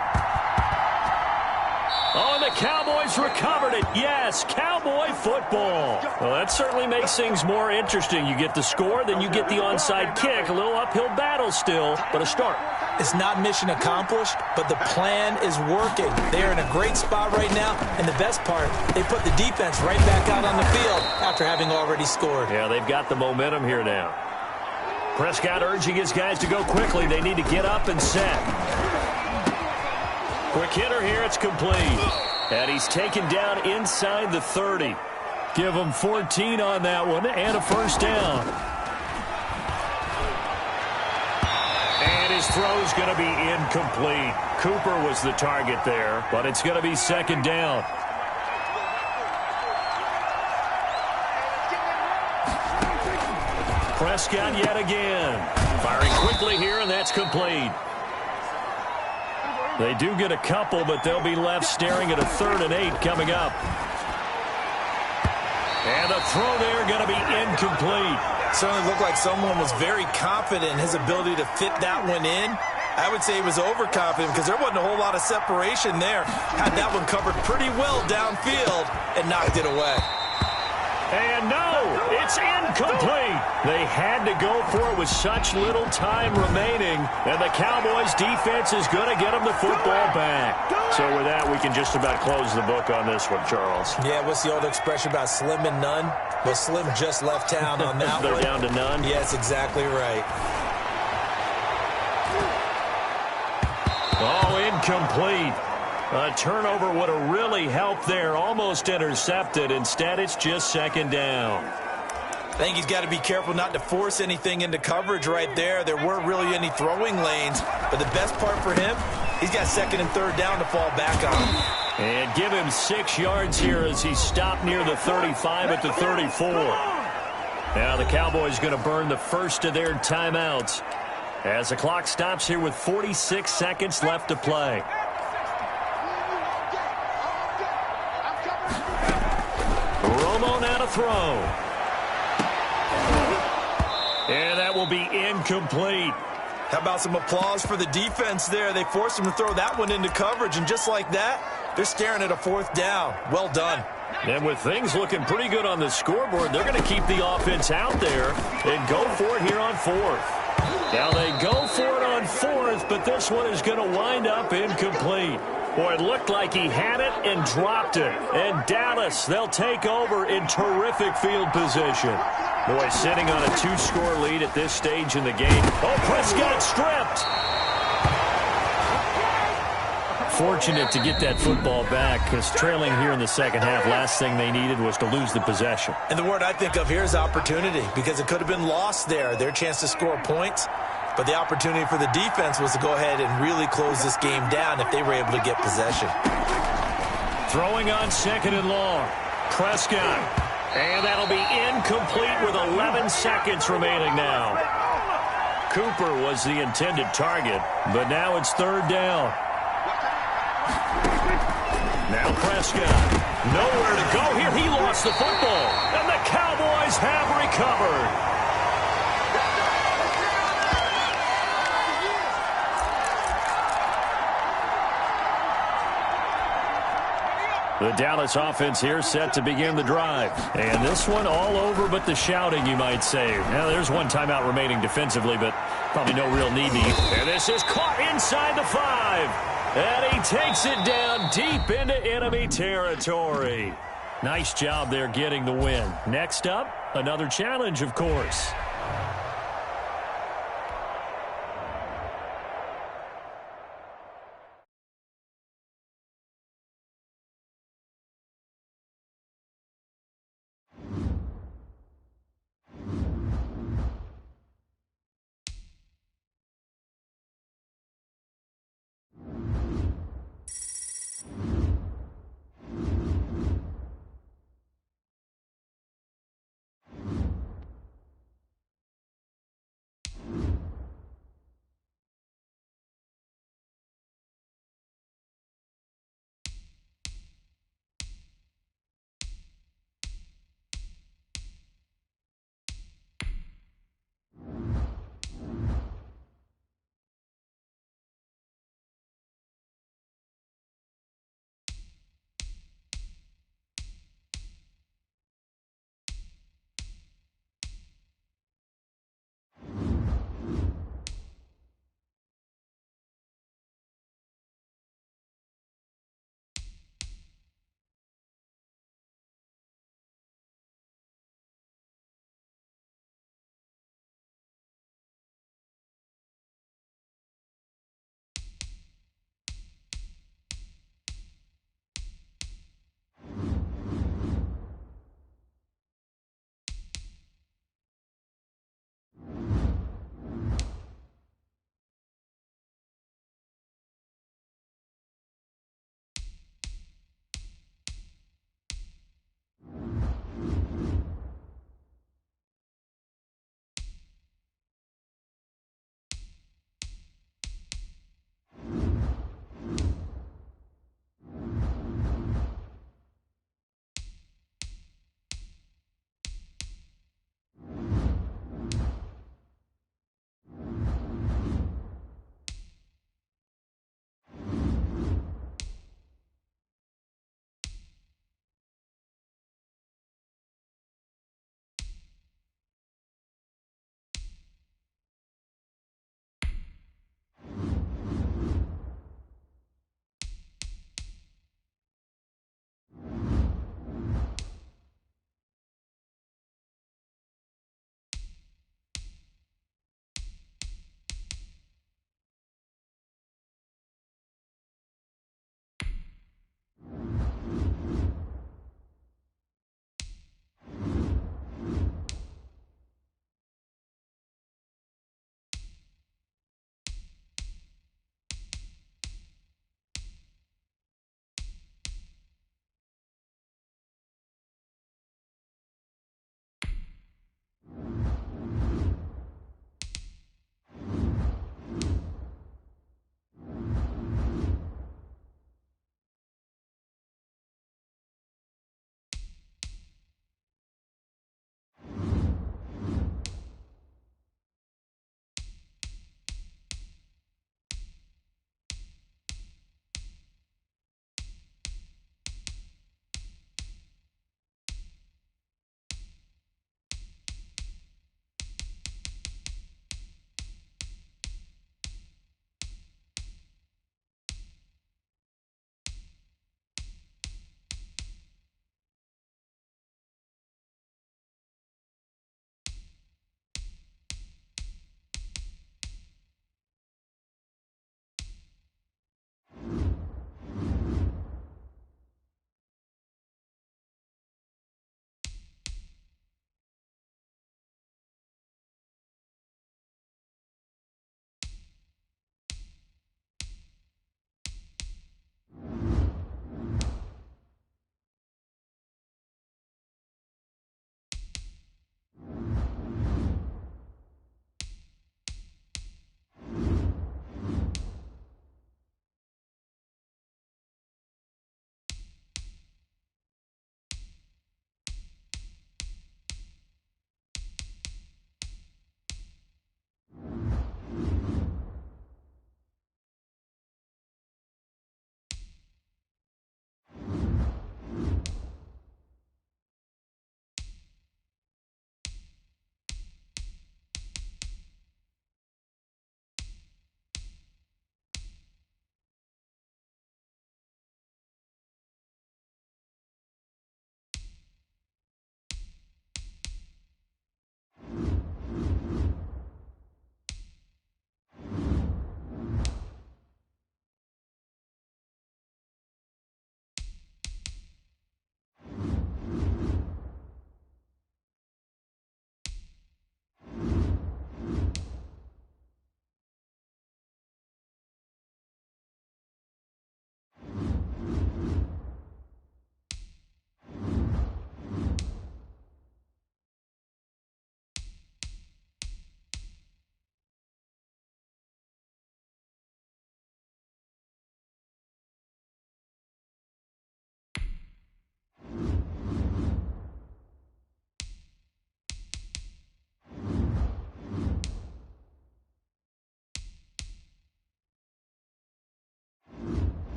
Oh, and the Cowboys recovered it. Yes, Cowboy football. Well, that certainly makes things more interesting. You get the score, then you get the onside kick. A little uphill battle still, but a start.
It's not mission accomplished, but the plan is working. They're in a great spot right now, and the best part, they put the defense right back out on the field after having already scored.
Yeah, they've got the momentum here now. Prescott urging his guys to go quickly. They need to get up and set. Quick hitter here, it's complete. And he's taken down inside the 30. Give him 14 on that one and a 1st down. And his throw's going to be incomplete. Cooper was the target there, but it's going to be 2nd down. Prescott yet again. Firing quickly here, and that's complete. They do get a couple, but they'll be left staring at a 3rd and 8 coming up. And the throw there going to be incomplete.
Certainly looked like someone was very confident in his ability to fit that one in. I would say he was overconfident because there wasn't a whole lot of separation there. Had that one covered pretty well downfield and knocked it away.
And no, it's incomplete. They had to go for it with such little time remaining, and the Cowboys defense is going to get them the football back. So with that, we can just about close the book on this one, Charles.
Yeah, what's the old expression about slim and none? Well, Slim just left town on that
They're
one.
down to none?
Yes, exactly right.
Oh, incomplete. A turnover would have really helped there. Almost intercepted. Instead, it's just 2nd down.
I think he's got to be careful not to force anything into coverage right there. There weren't really any throwing lanes. But the best part for him, he's got 2nd and 3rd down to fall back on.
And give him 6 yards here as he stopped near the 35 at the 34. Now the Cowboys going to burn the first of their timeouts as the clock stops here with 46 seconds left to play. Romo now to throw. And that will be incomplete.
How about some applause for the defense there? They forced him to throw that one into coverage, and just like that, they're staring at a 4th down. Well done.
And with things looking pretty good on the scoreboard, they're going to keep the offense out there and go for it here on 4th. Now they go for it on 4th, but this one is going to wind up incomplete. Boy, it looked like he had it and dropped it. And Dallas, they'll take over in terrific field position. Boy, sitting on a 2-score lead at this stage in the game. Oh, Prescott stripped. Fortunate to get that football back, because trailing here in the second half, last thing they needed was to lose the possession.
And the word I think of here is opportunity, because it could have been lost there, their chance to score points. But the opportunity for the defense was to go ahead and really close this game down if they were able to get possession.
Throwing on 2nd and long. Prescott. And that'll be incomplete with 11 seconds remaining now. Cooper was the intended target, but now it's 3rd down. Now Prescott. Nowhere to go here. He lost the football. And the Cowboys have recovered. The Dallas offense here set to begin the drive. And this one all over but the shouting, you might say. Now, there's one timeout remaining defensively, but probably no real need to. And this is caught inside the 5. And he takes it down deep into enemy territory. Nice job there getting the win. Next up, another challenge, of course.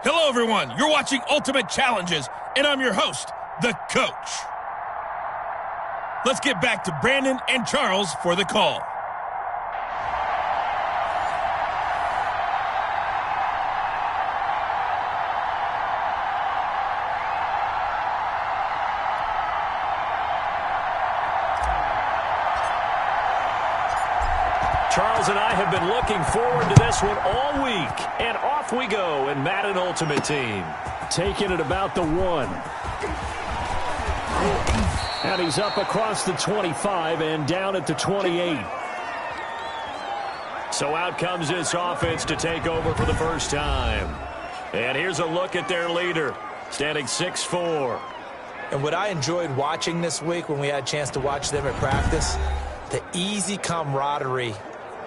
Hello, everyone. You're watching Ultimate Challenges, and I'm your host, the Coach. Let's get back to Brandon and Charles for the call.
Charles and I have been looking forward to this one all week. And off we go in Madden Ultimate Team. Taking it about the 1. And he's up across the 25 and down at the 28. So out comes this offense to take over for the first time. And here's a look at their leader, standing 6'4".
And what I enjoyed watching this week when we had a chance to watch them at practice, the easy camaraderie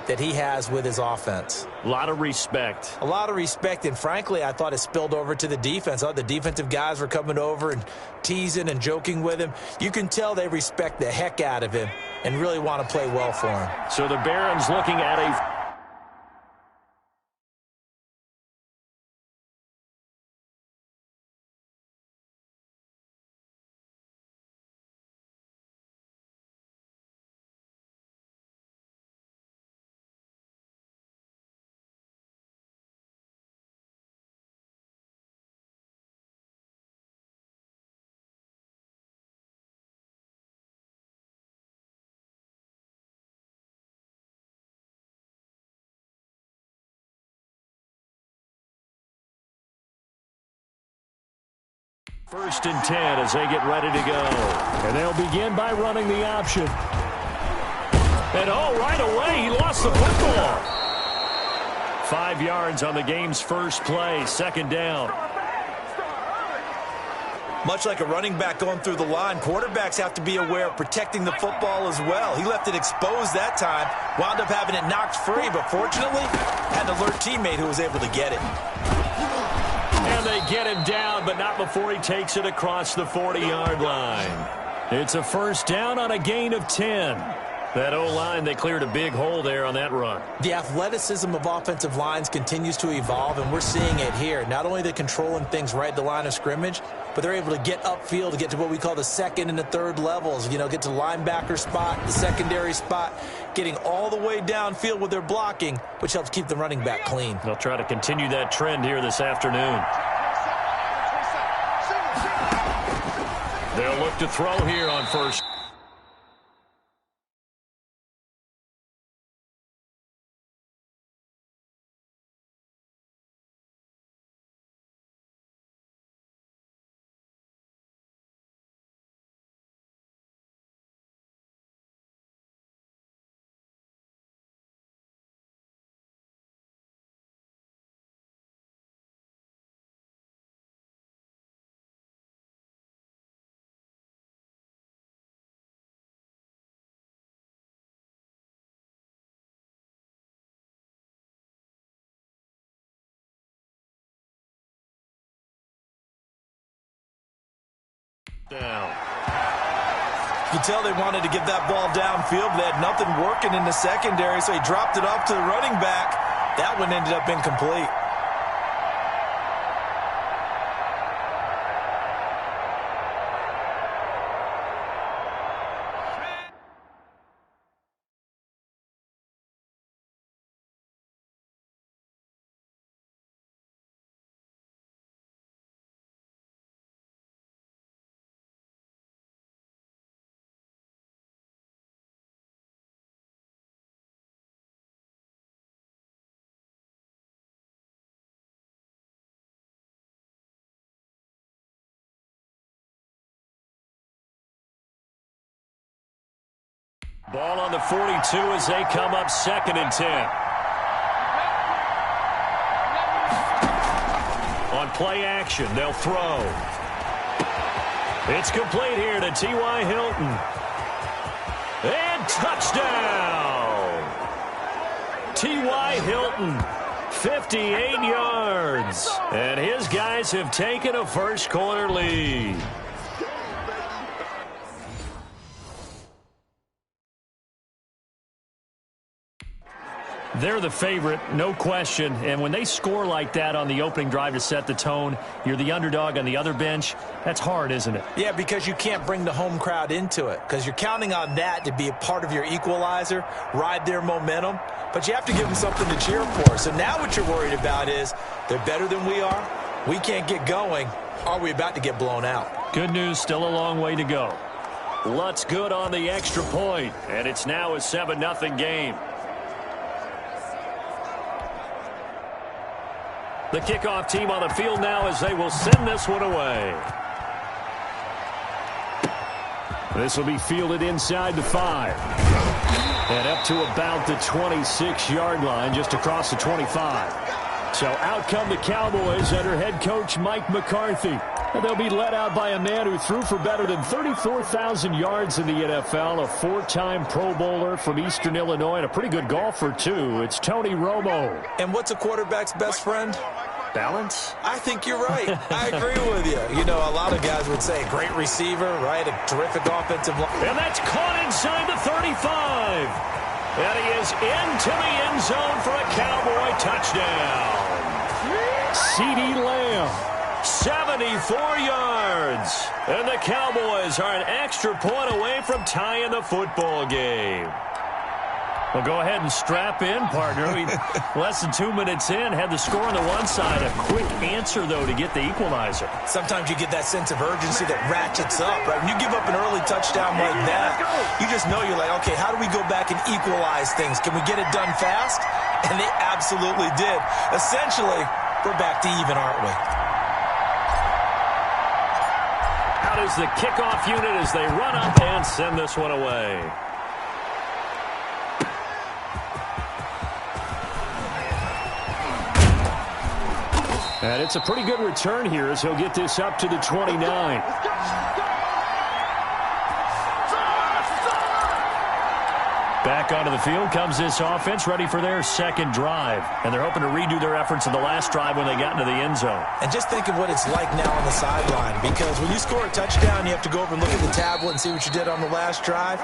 that he has with his offense.
A lot of respect.
A lot of respect, and frankly, I thought it spilled over to the defense. I thought the defensive guys were coming over and teasing and joking with him. You can tell they respect the heck out of him and really want to play well for him.
So the Barons looking at a... First and 10 as they get ready to go. And they'll begin by running the option. And right away, he lost the football. 5 yards on the game's first play, second down.
Much like a running back going through the line, quarterbacks have to be aware of protecting the football as well. He left it exposed that time, wound up having it knocked free, but fortunately, had an alert teammate who was able to get it.
And they get him down, but not before he takes it across the 40-yard line. It's a first down on a gain of 10. That O-line, they cleared a big hole there on that run.
The athleticism of offensive lines continues to evolve, and we're seeing it here. Not only they're controlling things right at the line of scrimmage, but they're able to get upfield to get to what we call the second and the third levels. You know, get to the linebacker spot, the secondary spot, getting all the way downfield with their blocking, which helps keep the running back clean.
They'll try to continue that trend here this afternoon. They'll look to throw here on first. Down.
You can tell they wanted to get that ball downfield, but they had nothing working in the secondary, so he dropped it off to the running back. That one ended up incomplete.
Ball on the 42 as they come up second and 10. On play action, they'll throw. It's complete here to T.Y. Hilton. And touchdown! T.Y. Hilton, 58 yards. And his guys have taken a first quarter lead. They're the favorite, no question. And when they score like that on the opening drive to set the tone, you're the underdog on the other bench. That's hard, isn't it?
Yeah, because you can't bring the home crowd into it because you're counting on that to be a part of your equalizer, ride their momentum. But you have to give them something to cheer for. So now what you're worried about is they're better than we are. We can't get going. Are we about to get blown out?
Good news, still a long way to go. Lutz good on the extra point, and it's now a 7-0 game. The kickoff team on the field now as they will send this one away. This will be fielded inside the 5. And up to about the 26-yard line, just across the 25. So out come the Cowboys under head coach Mike McCarthy. And they'll be led out by a man who threw for better than 34,000 yards in the NFL, a 4-time Pro Bowler from Eastern Illinois, and a pretty good golfer, too. It's Tony Romo.
And what's a quarterback's best friend?
Balance?
I think you're right. I agree with you. You know, a lot of guys would say a great receiver, right? A terrific offensive line.
And that's caught inside the 35. And he is into the end zone for a Cowboy touchdown. CeeDee Lamb, 74 yards. And the Cowboys are an extra point away from tying the football game. Well, go ahead and strap in, partner. Less than 2 minutes in, had the score on the one side. A quick answer, though, to get the equalizer.
Sometimes you get that sense of urgency that ratchets up, right? When you give up an early touchdown like that, you just know you're like, okay, how do we go back and equalize things? Can we get it done fast? And they absolutely did. Essentially, we're back to even, aren't we?
Out is the kickoff unit as they run up and send this one away. And it's a pretty good return here as he'll get this up to the 29. Back onto the field comes this offense, ready for their second drive. And they're hoping to redo their efforts in the last drive when they got into the end zone.
And just think of what it's like now on the sideline, because when you score a touchdown, you have to go over and look at the tablet and see what you did on the last drive.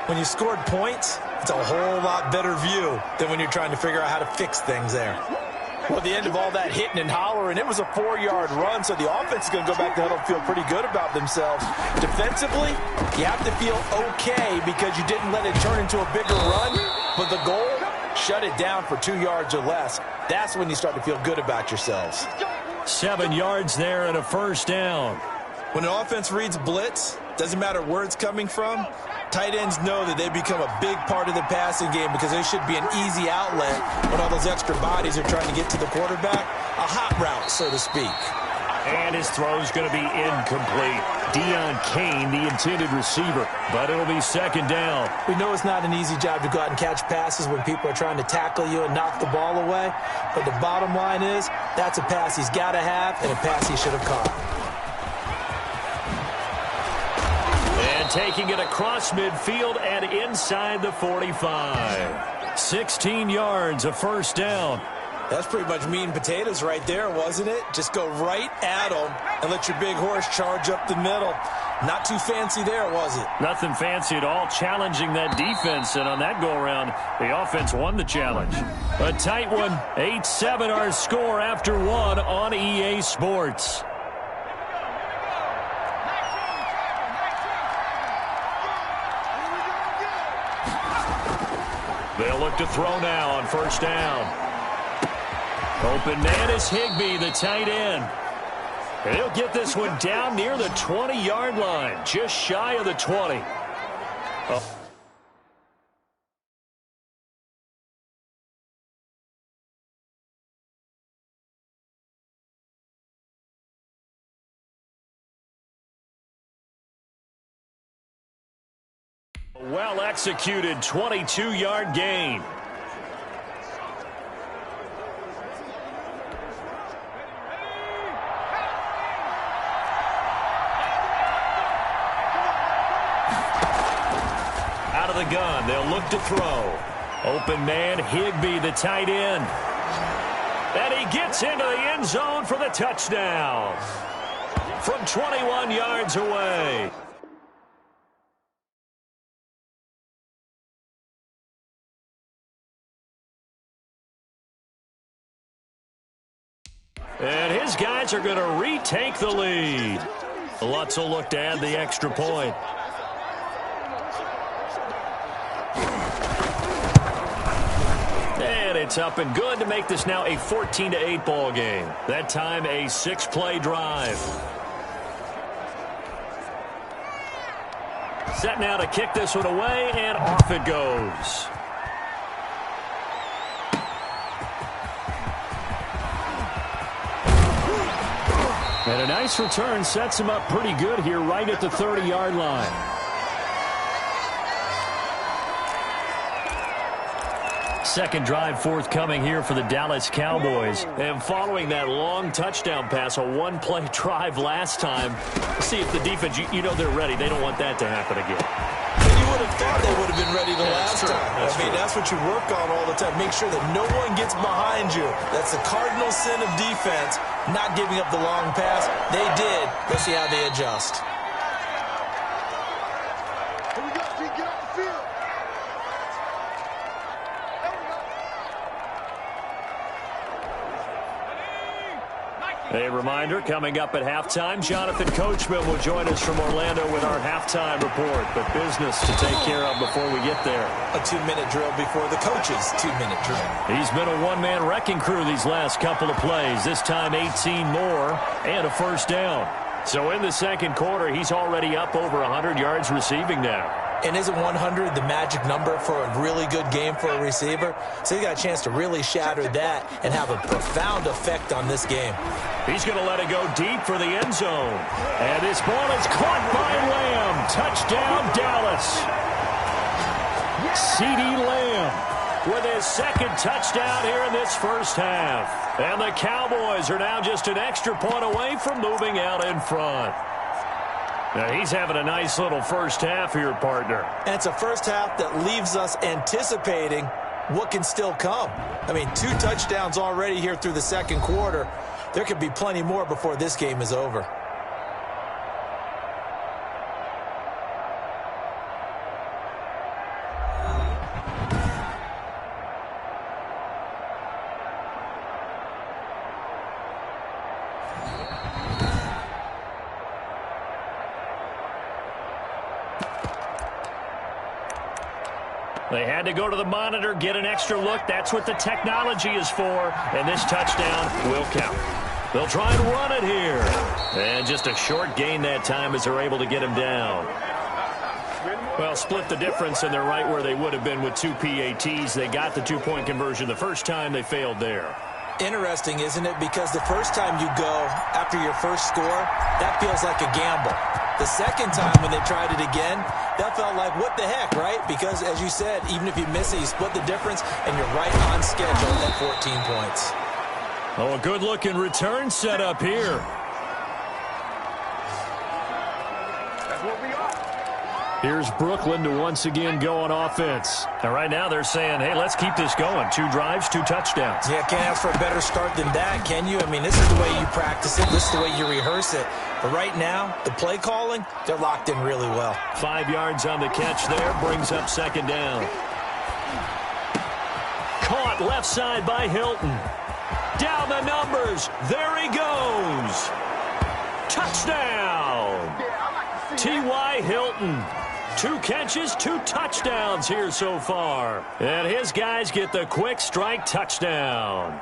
When you scored points, it's a whole lot better view than when you're trying to figure out how to fix things there. Well, at the end of all that hitting and hollering, it was a 4-yard run, so the offense is going to go back to huddle and feel pretty good about themselves. Defensively, you have to feel okay because you didn't let it turn into a bigger run, but the goal, shut it down for 2 yards or less. That's when you start to feel good about yourselves.
7 yards there and a first down.
When an offense reads blitz, doesn't matter where it's coming from, tight ends know that they become a big part of the passing game because they should be an easy outlet when all those extra bodies are trying to get to the quarterback. A hot route, so to speak.
And his throw's going to be incomplete. Deion Kane, the intended receiver, but it'll be second down.
We know it's not an easy job to go out and catch passes when people are trying to tackle you and knock the ball away, but the bottom line is that's a pass he's got to have and a pass he should have caught.
Taking it across midfield and inside the 45. 16 yards, a first down.
That's pretty much meat and potatoes right there, wasn't it? Just go right at them and let your big horse charge up the middle. Not too fancy there, was it?
Nothing fancy at all, challenging that defense, and on that go-around, the offense won the challenge. A tight one, 8-7 our score after one on EA Sports. They'll look to throw now on first down. Open man is Higbee, the tight end. And he'll get this one down near the 20-yard line, just shy of the 20. Oh. Well-executed 22-yard gain. Out of the gun, they'll look to throw. Open man, Higbee, the tight end. And he gets into the end zone for the touchdown from 21 yards away. Cowboys are going to retake the lead. Lutz will look to add the extra point. And it's up and good to make this now a 14-8 ball game. That time a 6-play drive. Set now to kick this one away, and off it goes. And a nice return sets him up pretty good here right at the 30-yard line. Second drive forthcoming here for the Dallas Cowboys. And following that long touchdown pass, a one-play drive last time, see if the defense, you know they're ready. They don't want that to happen again.
And you would have thought they would have been ready the last time. That's what you work on all the time. Make sure that no one gets behind you. That's the cardinal sin of defense, not giving up the long pass. They did. Let's see how they adjust.
Here we go, T. Get off the field.
A reminder, coming up at halftime, Jonathan Coachman will join us from Orlando with our halftime report. But business to take care of before we get there.
A 2-minute drill before the coach's 2-minute drill.
He's been a one-man wrecking crew these last couple of plays. This time 18 more and a first down. So in the second quarter, he's already up over 100 yards receiving now.
And isn't 100 the magic number for a really good game for a receiver? So he got a chance to really shatter that and have a profound effect on this game.
He's going to let it go deep for the end zone. And this ball is caught by Lamb. Touchdown, Dallas. CeeDee Lamb with his second touchdown here in this first half. And the Cowboys are now just an extra point away from moving out in front. Now he's having a nice little first half here, partner.
And it's a first half that leaves us anticipating what can still come. I mean, 2 touchdowns already here through the second quarter. There could be plenty more before this game is over.
They had to go to the monitor, get an extra look. That's what the technology is for. And this touchdown will count. They'll try and run it here. And just a short gain that time as they're able to get him down. Well, split the difference, and they're right where they would have been with 2 PATs. They got the 2-point conversion the first time. They failed there.
Interesting, isn't it? Because the first time you go after your first score, that feels like a gamble. The second time when they tried it again, that felt like, what the heck, right? Because, as you said, even if you miss it, you split the difference, and you're right on schedule at 14 points.
Oh, a good-looking return set up here.
That's what we are.
Here's Brooklyn to once again go on offense. And right now they're saying, hey, let's keep this going. 2 drives, 2 touchdowns.
Yeah, can't ask for a better start than that, can you? I mean, this is the way you practice it. This is the way you rehearse it. But right now, the play calling, they're locked in really well.
5 yards on the catch there, brings up second down. Caught left side by Hilton. Down the numbers. There he goes. Touchdown. T.Y. Hilton. 2 catches, 2 touchdowns here so far. And his guys get the quick strike touchdown.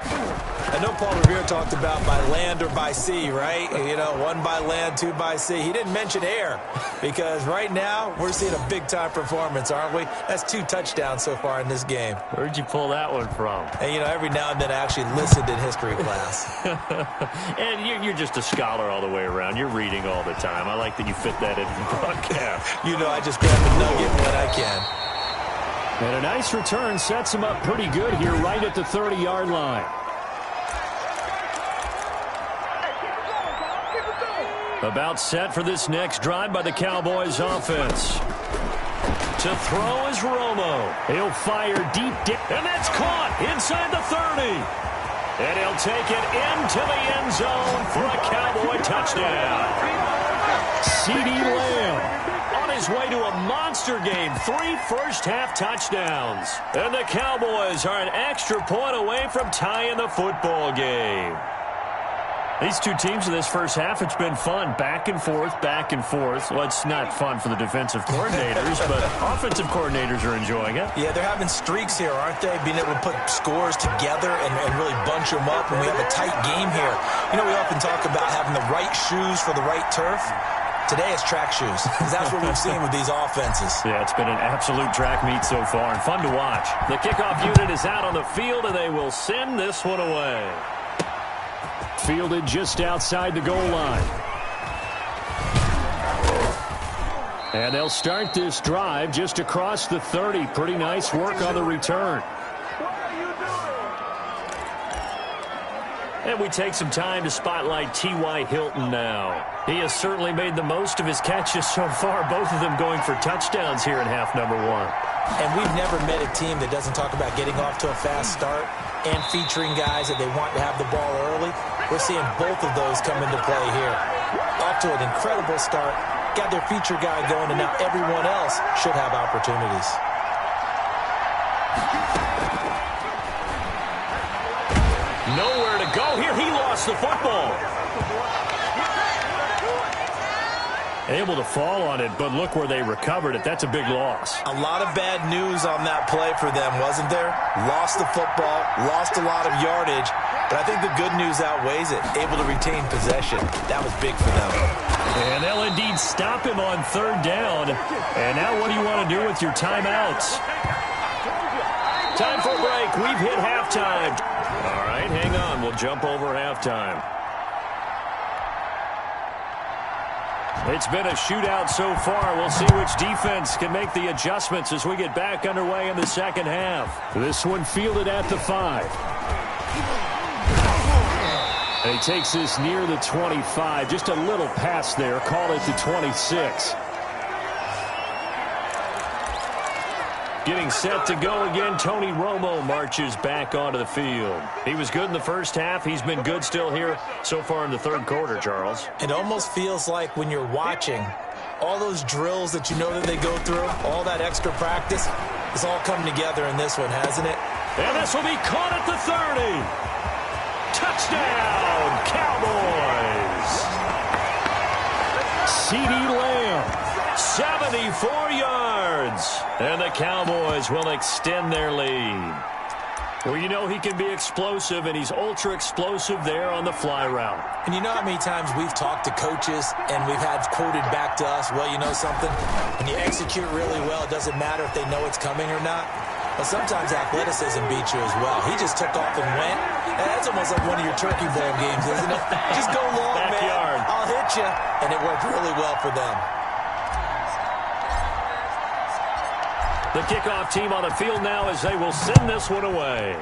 I know Paul Revere talked about by land or by sea, right? You know, 1 by land, 2 by sea. He didn't mention air because right now we're seeing a big-time performance, aren't we? That's 2 touchdowns so far in this game.
Where'd you pull that one from?
And, you know, every now and then I actually listened in history class.
And you're just a scholar all the way around. You're reading all the time. I like that you fit that in the broadcast.
You know, I just grab the nugget when I can.
And a nice return sets him up pretty good here right at the 30-yard line. About set for this next drive by the Cowboys offense. To throw is Romo. He'll fire deep, and that's caught inside the 30. And he'll take it into the end zone for a Cowboy touchdown. CeeDee Lamb on his way to a monster game. 3 first-half touchdowns. And the Cowboys are an extra point away from tying the football game. These two teams in this first half, it's been fun. Back and forth, back and forth. Well, it's not fun for the defensive coordinators, but offensive coordinators are enjoying it.
Yeah, they're having streaks here, aren't they? Being able to put scores together and really bunch them up, and we have a tight game here. You know, we often talk about having the right shoes for the right turf. Today it's track shoes, because that's what we've seen with these offenses.
Yeah, it's been an absolute track meet so far, and fun to watch. The kickoff unit is out on the field, and they will send this one away. Fielded just outside the goal line. And they'll start this drive just across the 30. Pretty nice work on the return. And we take some time to spotlight T.Y. Hilton now. He has certainly made the most of his catches so far, both of them going for touchdowns here in half number one.
And we've never met a team that doesn't talk about getting off to a fast start and featuring guys that they want to have the ball early. We're seeing both of those come into play here. Off to an incredible start, got their feature guy going, and now everyone else should have opportunities.
Nowhere to go here. He lost the football. Able to fall on it, but look where they recovered it. That's a big loss.
A lot of bad news on that play for them, wasn't there? Lost the football, lost a lot of yardage, but I think the good news outweighs it. Able to retain possession. That was big for them.
And they'll indeed stop him on third down. And now what do you want to do with your timeouts? Time for a break. We've hit halftime. All right, hang on. We'll jump over halftime. It's been a shootout so far. We'll see which defense can make the adjustments as we get back underway in the second half. This one fielded at the 5. And he takes this near the 25. Just a little pass there. Call it the 26. Getting set to go again, Tony Romo marches back onto the field. He was good in the first half. He's been good still here so far in the third quarter, Charles.
It almost feels like when you're watching, all those drills that you know that they go through, all that extra practice, it's all come together in this one, hasn't it?
And this will be caught at the 30. Touchdown, Cowboys. CeeDee Lamb. 74 yards. And the Cowboys will extend their lead. Well, you know he can be explosive, and he's ultra-explosive there on the fly route.
And you know how many times we've talked to coaches and we've had quoted back to us, well, you know something? When you execute really well, it doesn't matter if they know it's coming or not. But sometimes athleticism beats you as well. He just took off and went. And that's almost like one of your turkey bowl games, isn't it? Just go long,
Backyard.
man. I'll hit you. And it worked really well for them.
The kickoff team on the field now as they will send this one away.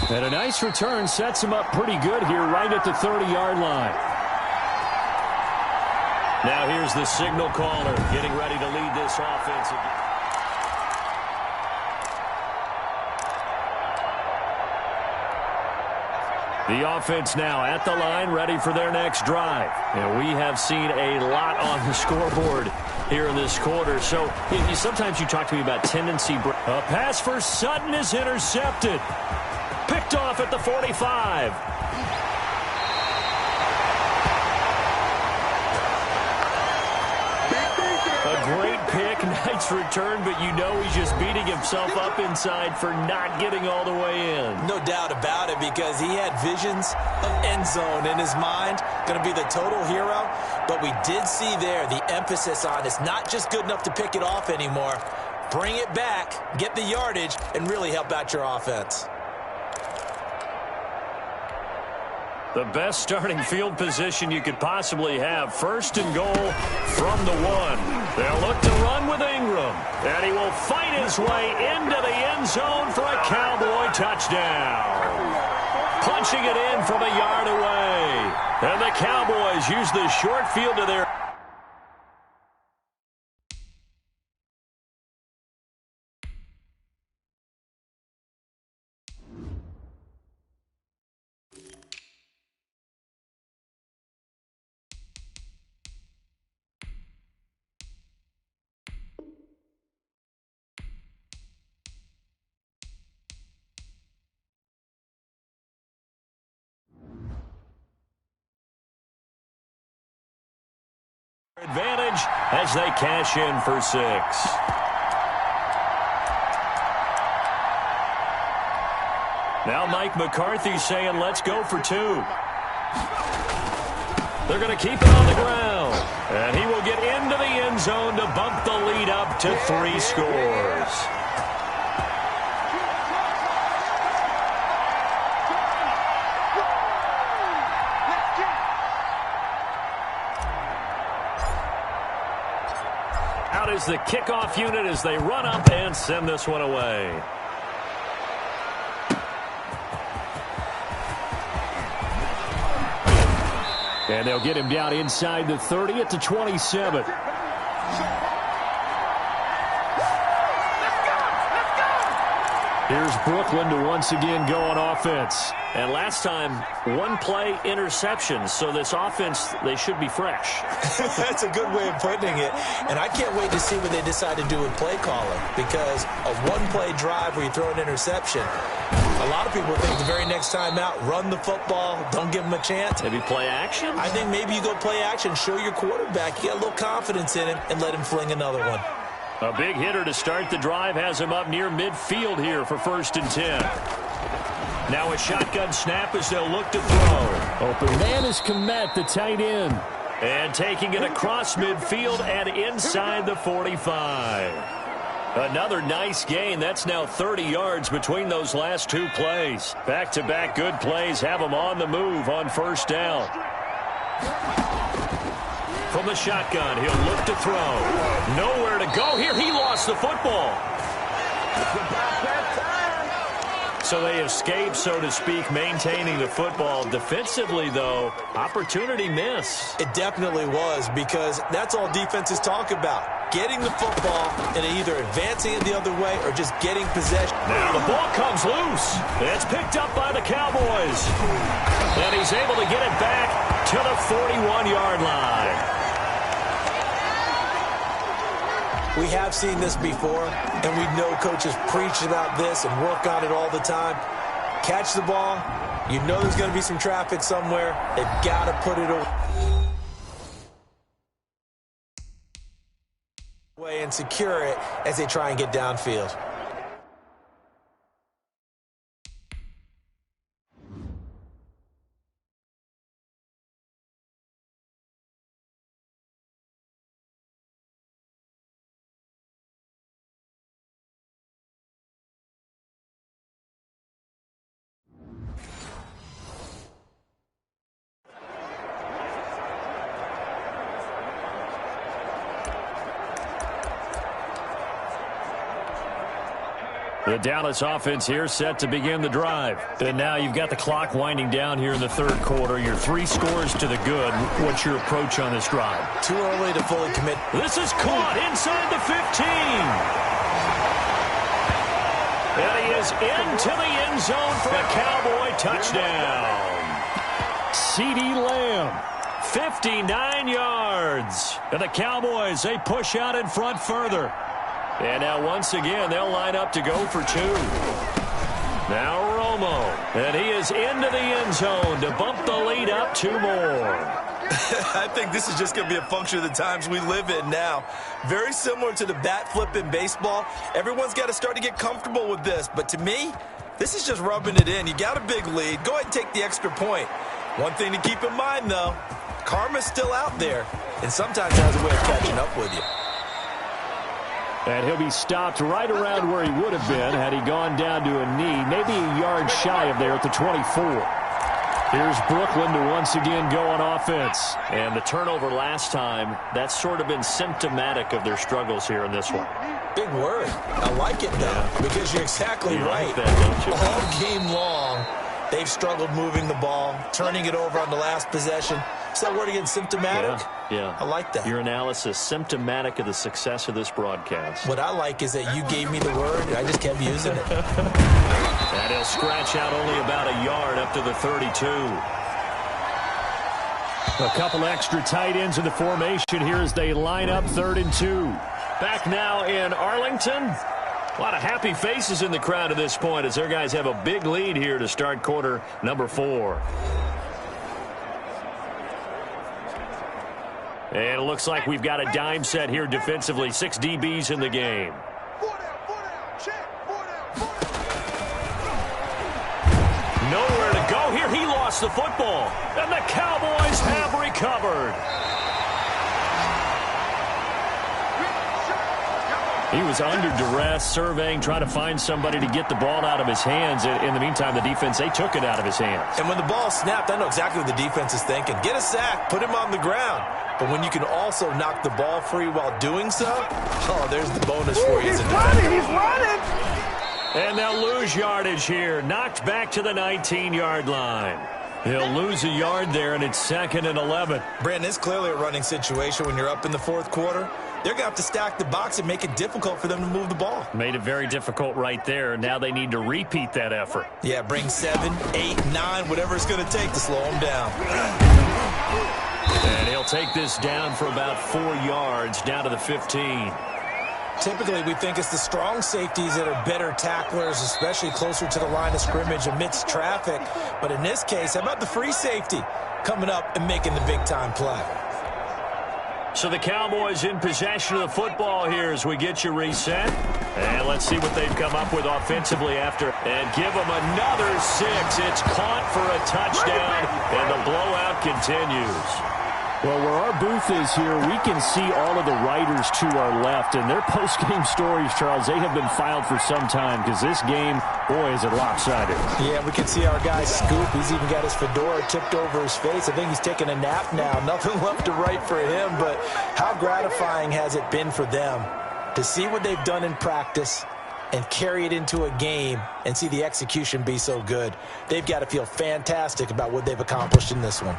And a nice return sets him up pretty good here right at the 30-yard line. Now here's the signal caller getting ready to lead this offense. The offense now at the line, ready for their next drive. And we have seen a lot on the scoreboard here in this quarter. So sometimes you talk to me about tendency. A pass for Sutton is intercepted. Picked off at the 45. A great pick, nice return, but you know he's just beating himself up inside for not getting all the way in.
No doubt about it, because he had visions of end zone in his mind. Going to be the total hero. But we did see there the emphasis on it's not just good enough to pick it off anymore. Bring it back, get the yardage, and really help out your offense.
The best starting field position you could possibly have. First and goal from the 1. They'll look to run with Ingram. And he will fight his way into the end zone for a Cowboy touchdown. Punching it in from a yard away. And the Cowboys use the short field to their... Advantage as they cash in for 6. Now Mike McCarthy saying let's go for 2. They're going to keep it on the ground. And he will get into the end zone to bump the lead up to 3 scores. Out is the kickoff unit as they run up and send this one away. And they'll get him down inside the 30 at the 27. Here's Brooklyn to once again go on offense. And last time, 1-play interception. So this offense, they should be fresh.
That's a good way of putting it. And I can't wait to see what they decide to do with play calling. Because a 1-play drive where you throw an interception, a lot of people think the very next time out, run the football, don't give them a chance.
Maybe play action?
I think maybe you go play action, show your quarterback, you got a little confidence in him, and let him fling another one.
A big hitter to start the drive has him up near midfield here for 1st and 10. Now a shotgun snap as they'll look to throw. Open man is Komet, the tight end. And taking it across midfield and inside the 45. Another nice gain. That's now 30 yards between those last 2 plays. Back-to-back good plays have them on the move on 1st down. From the shotgun, he'll look to throw. Nowhere to go here. He lost the football. So they escape, so to speak, maintaining the football. Defensively, though, opportunity miss.
It definitely was, because that's all defenses talk about. Getting the football and either advancing it the other way or just getting possession.
Now the ball comes loose. It's picked up by the Cowboys. And he's able to get it back to the 41-yard line.
We have seen this before, and we know coaches preach about this and work on it all the time. Catch the ball. You know there's going to be some traffic somewhere. They've got to put it away and secure it as they try and get downfield.
The Dallas offense here set to begin the drive. And now you've got the clock winding down here in the 3rd quarter. You're 3 scores to the good. What's your approach on this drive?
Too early to fully commit.
This is caught inside the 15. And he is into the end zone for a Cowboy touchdown. CeeDee Lamb, 59 yards. And the Cowboys, they push out in front further. And now once again, they'll line up to go for 2. Now Romo. And he is into the end zone to bump the lead up 2 more.
I think this is just going to be a function of the times we live in now. Very similar to the bat flip in baseball. Everyone's got to start to get comfortable with this. But to me, this is just rubbing it in. You got a big lead. Go ahead and take the extra point. One thing to keep in mind, though, karma's still out there. And sometimes it has a way of catching up with you.
And he'll be stopped right around where he would have been had he gone down to a knee, maybe a yard shy of there at the 24. Here's Brooklyn to once again go on offense. And the turnover last time, that's sort of been symptomatic of their struggles here in this one.
Big word. I like it, though, because you're exactly right.
Like that, don't you?
All game long, they've struggled moving the ball, turning it over on the last possession. Is that word again, symptomatic?
Yeah.
I like that.
Your analysis, symptomatic of the success of this broadcast.
What I like is that you gave me the word, and I just kept using it.
And he'll scratch out only about a yard up to the 32. A couple extra tight ends in the formation here as they line up 3rd and 2. Back now in Arlington. A lot of happy faces in the crowd at this point as their guys have a big lead here to start quarter number 4. And it looks like we've got a dime set here defensively. 6 DBs in the game.
4 down, check, 4 down.
Nowhere to go here. He lost the football. And the Cowboys have recovered. He was under duress, surveying, trying to find somebody to get the ball out of his hands. In the meantime, the defense, they took it out of his hands.
And when the ball snapped, I know exactly what the defense is thinking. Get a sack, put him on the ground. But when you can also knock the ball free while doing so, oh, there's the bonus for you.
He's running.
And they'll lose yardage here. Knocked back to the 19-yard line. He'll lose a yard there, and it's 2nd and 11.
Brandon, it's clearly a running situation when you're up in the 4th quarter. They're going to have to stack the box and make it difficult for them to move the ball.
Made it very difficult right there. Now they need to repeat that effort.
Yeah, bring 7, 8, 9, whatever it's going to take to slow them down.
And he'll take this down for about 4 yards, down to the 15.
Typically, we think it's the strong safeties that are better tacklers, especially closer to the line of scrimmage amidst traffic. But in this case, how about the free safety coming up and making the big-time play?
So the Cowboys in possession of the football here as we get you reset. And let's see what they've come up with offensively after. And give them another 6. It's caught for a touchdown, and the blowout continues.
Well, where our booth is here, we can see all of the writers to our left. And their post-game stories, Charles, they have been filed for some time because this game, boy, is it lopsided.
Yeah, we can see our guy Scoop. He's even got his fedora tipped over his face. I think he's taking a nap now. Nothing left to write for him, but how gratifying has it been for them to see what they've done in practice and carry it into a game and see the execution be so good. They've got to feel fantastic about what they've accomplished in this one.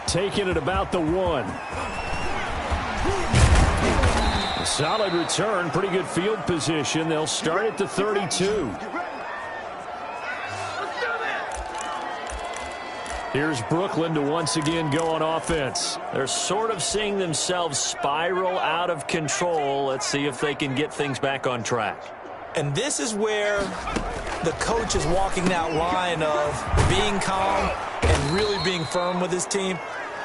Taking it about the 1. A solid return, pretty good field position. They'll start at the 32. Here's Brooklyn to once again go on offense. They're sort of seeing themselves spiral out of control. Let's see if they can get things back on track.
And this is where the coach is walking that line of being calm and really being firm with his team.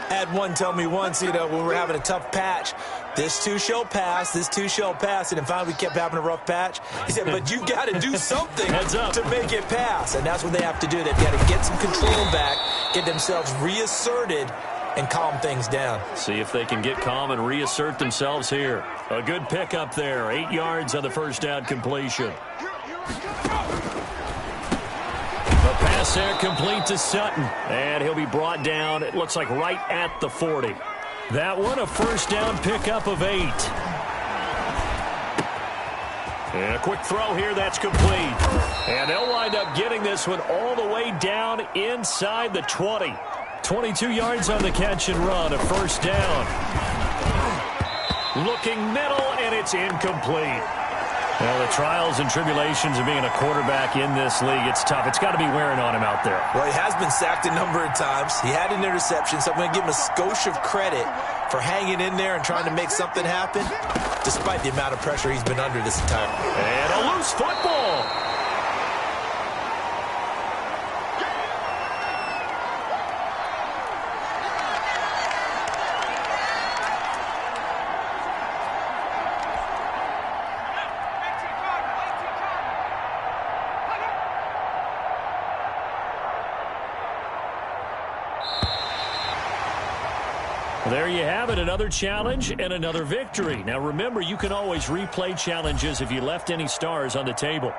I had one tell me once, when we were having a tough patch, this too shall pass, this too shall pass. And finally we kept having a rough patch. He said, but you got to do something to make it pass. And that's what they have to do. They've got to get some control back, get themselves reasserted, and calm things down.
See if they can get calm and reassert themselves here. A good pickup there. 8 yards on the first down completion. The pass there complete to Sutton. And he'll be brought down, it looks like right at the 40. That one, a first down pickup of 8. And a quick throw here, that's complete. And they'll wind up getting this one all the way down inside the 20. 22 yards on the catch and run, a first down. Looking middle, and it's incomplete. Well, the trials and tribulations of being a quarterback in this league, it's tough. It's got to be wearing on him out there.
Well, he has been sacked a number of times. He had an interception, so I'm going to give him a skosh of credit for hanging in there and trying to make something happen, despite the amount of pressure he's been under this entire time.
And a loose football. There you have it, another challenge and another victory. Now remember, you can always replay challenges if you left any stars on the table.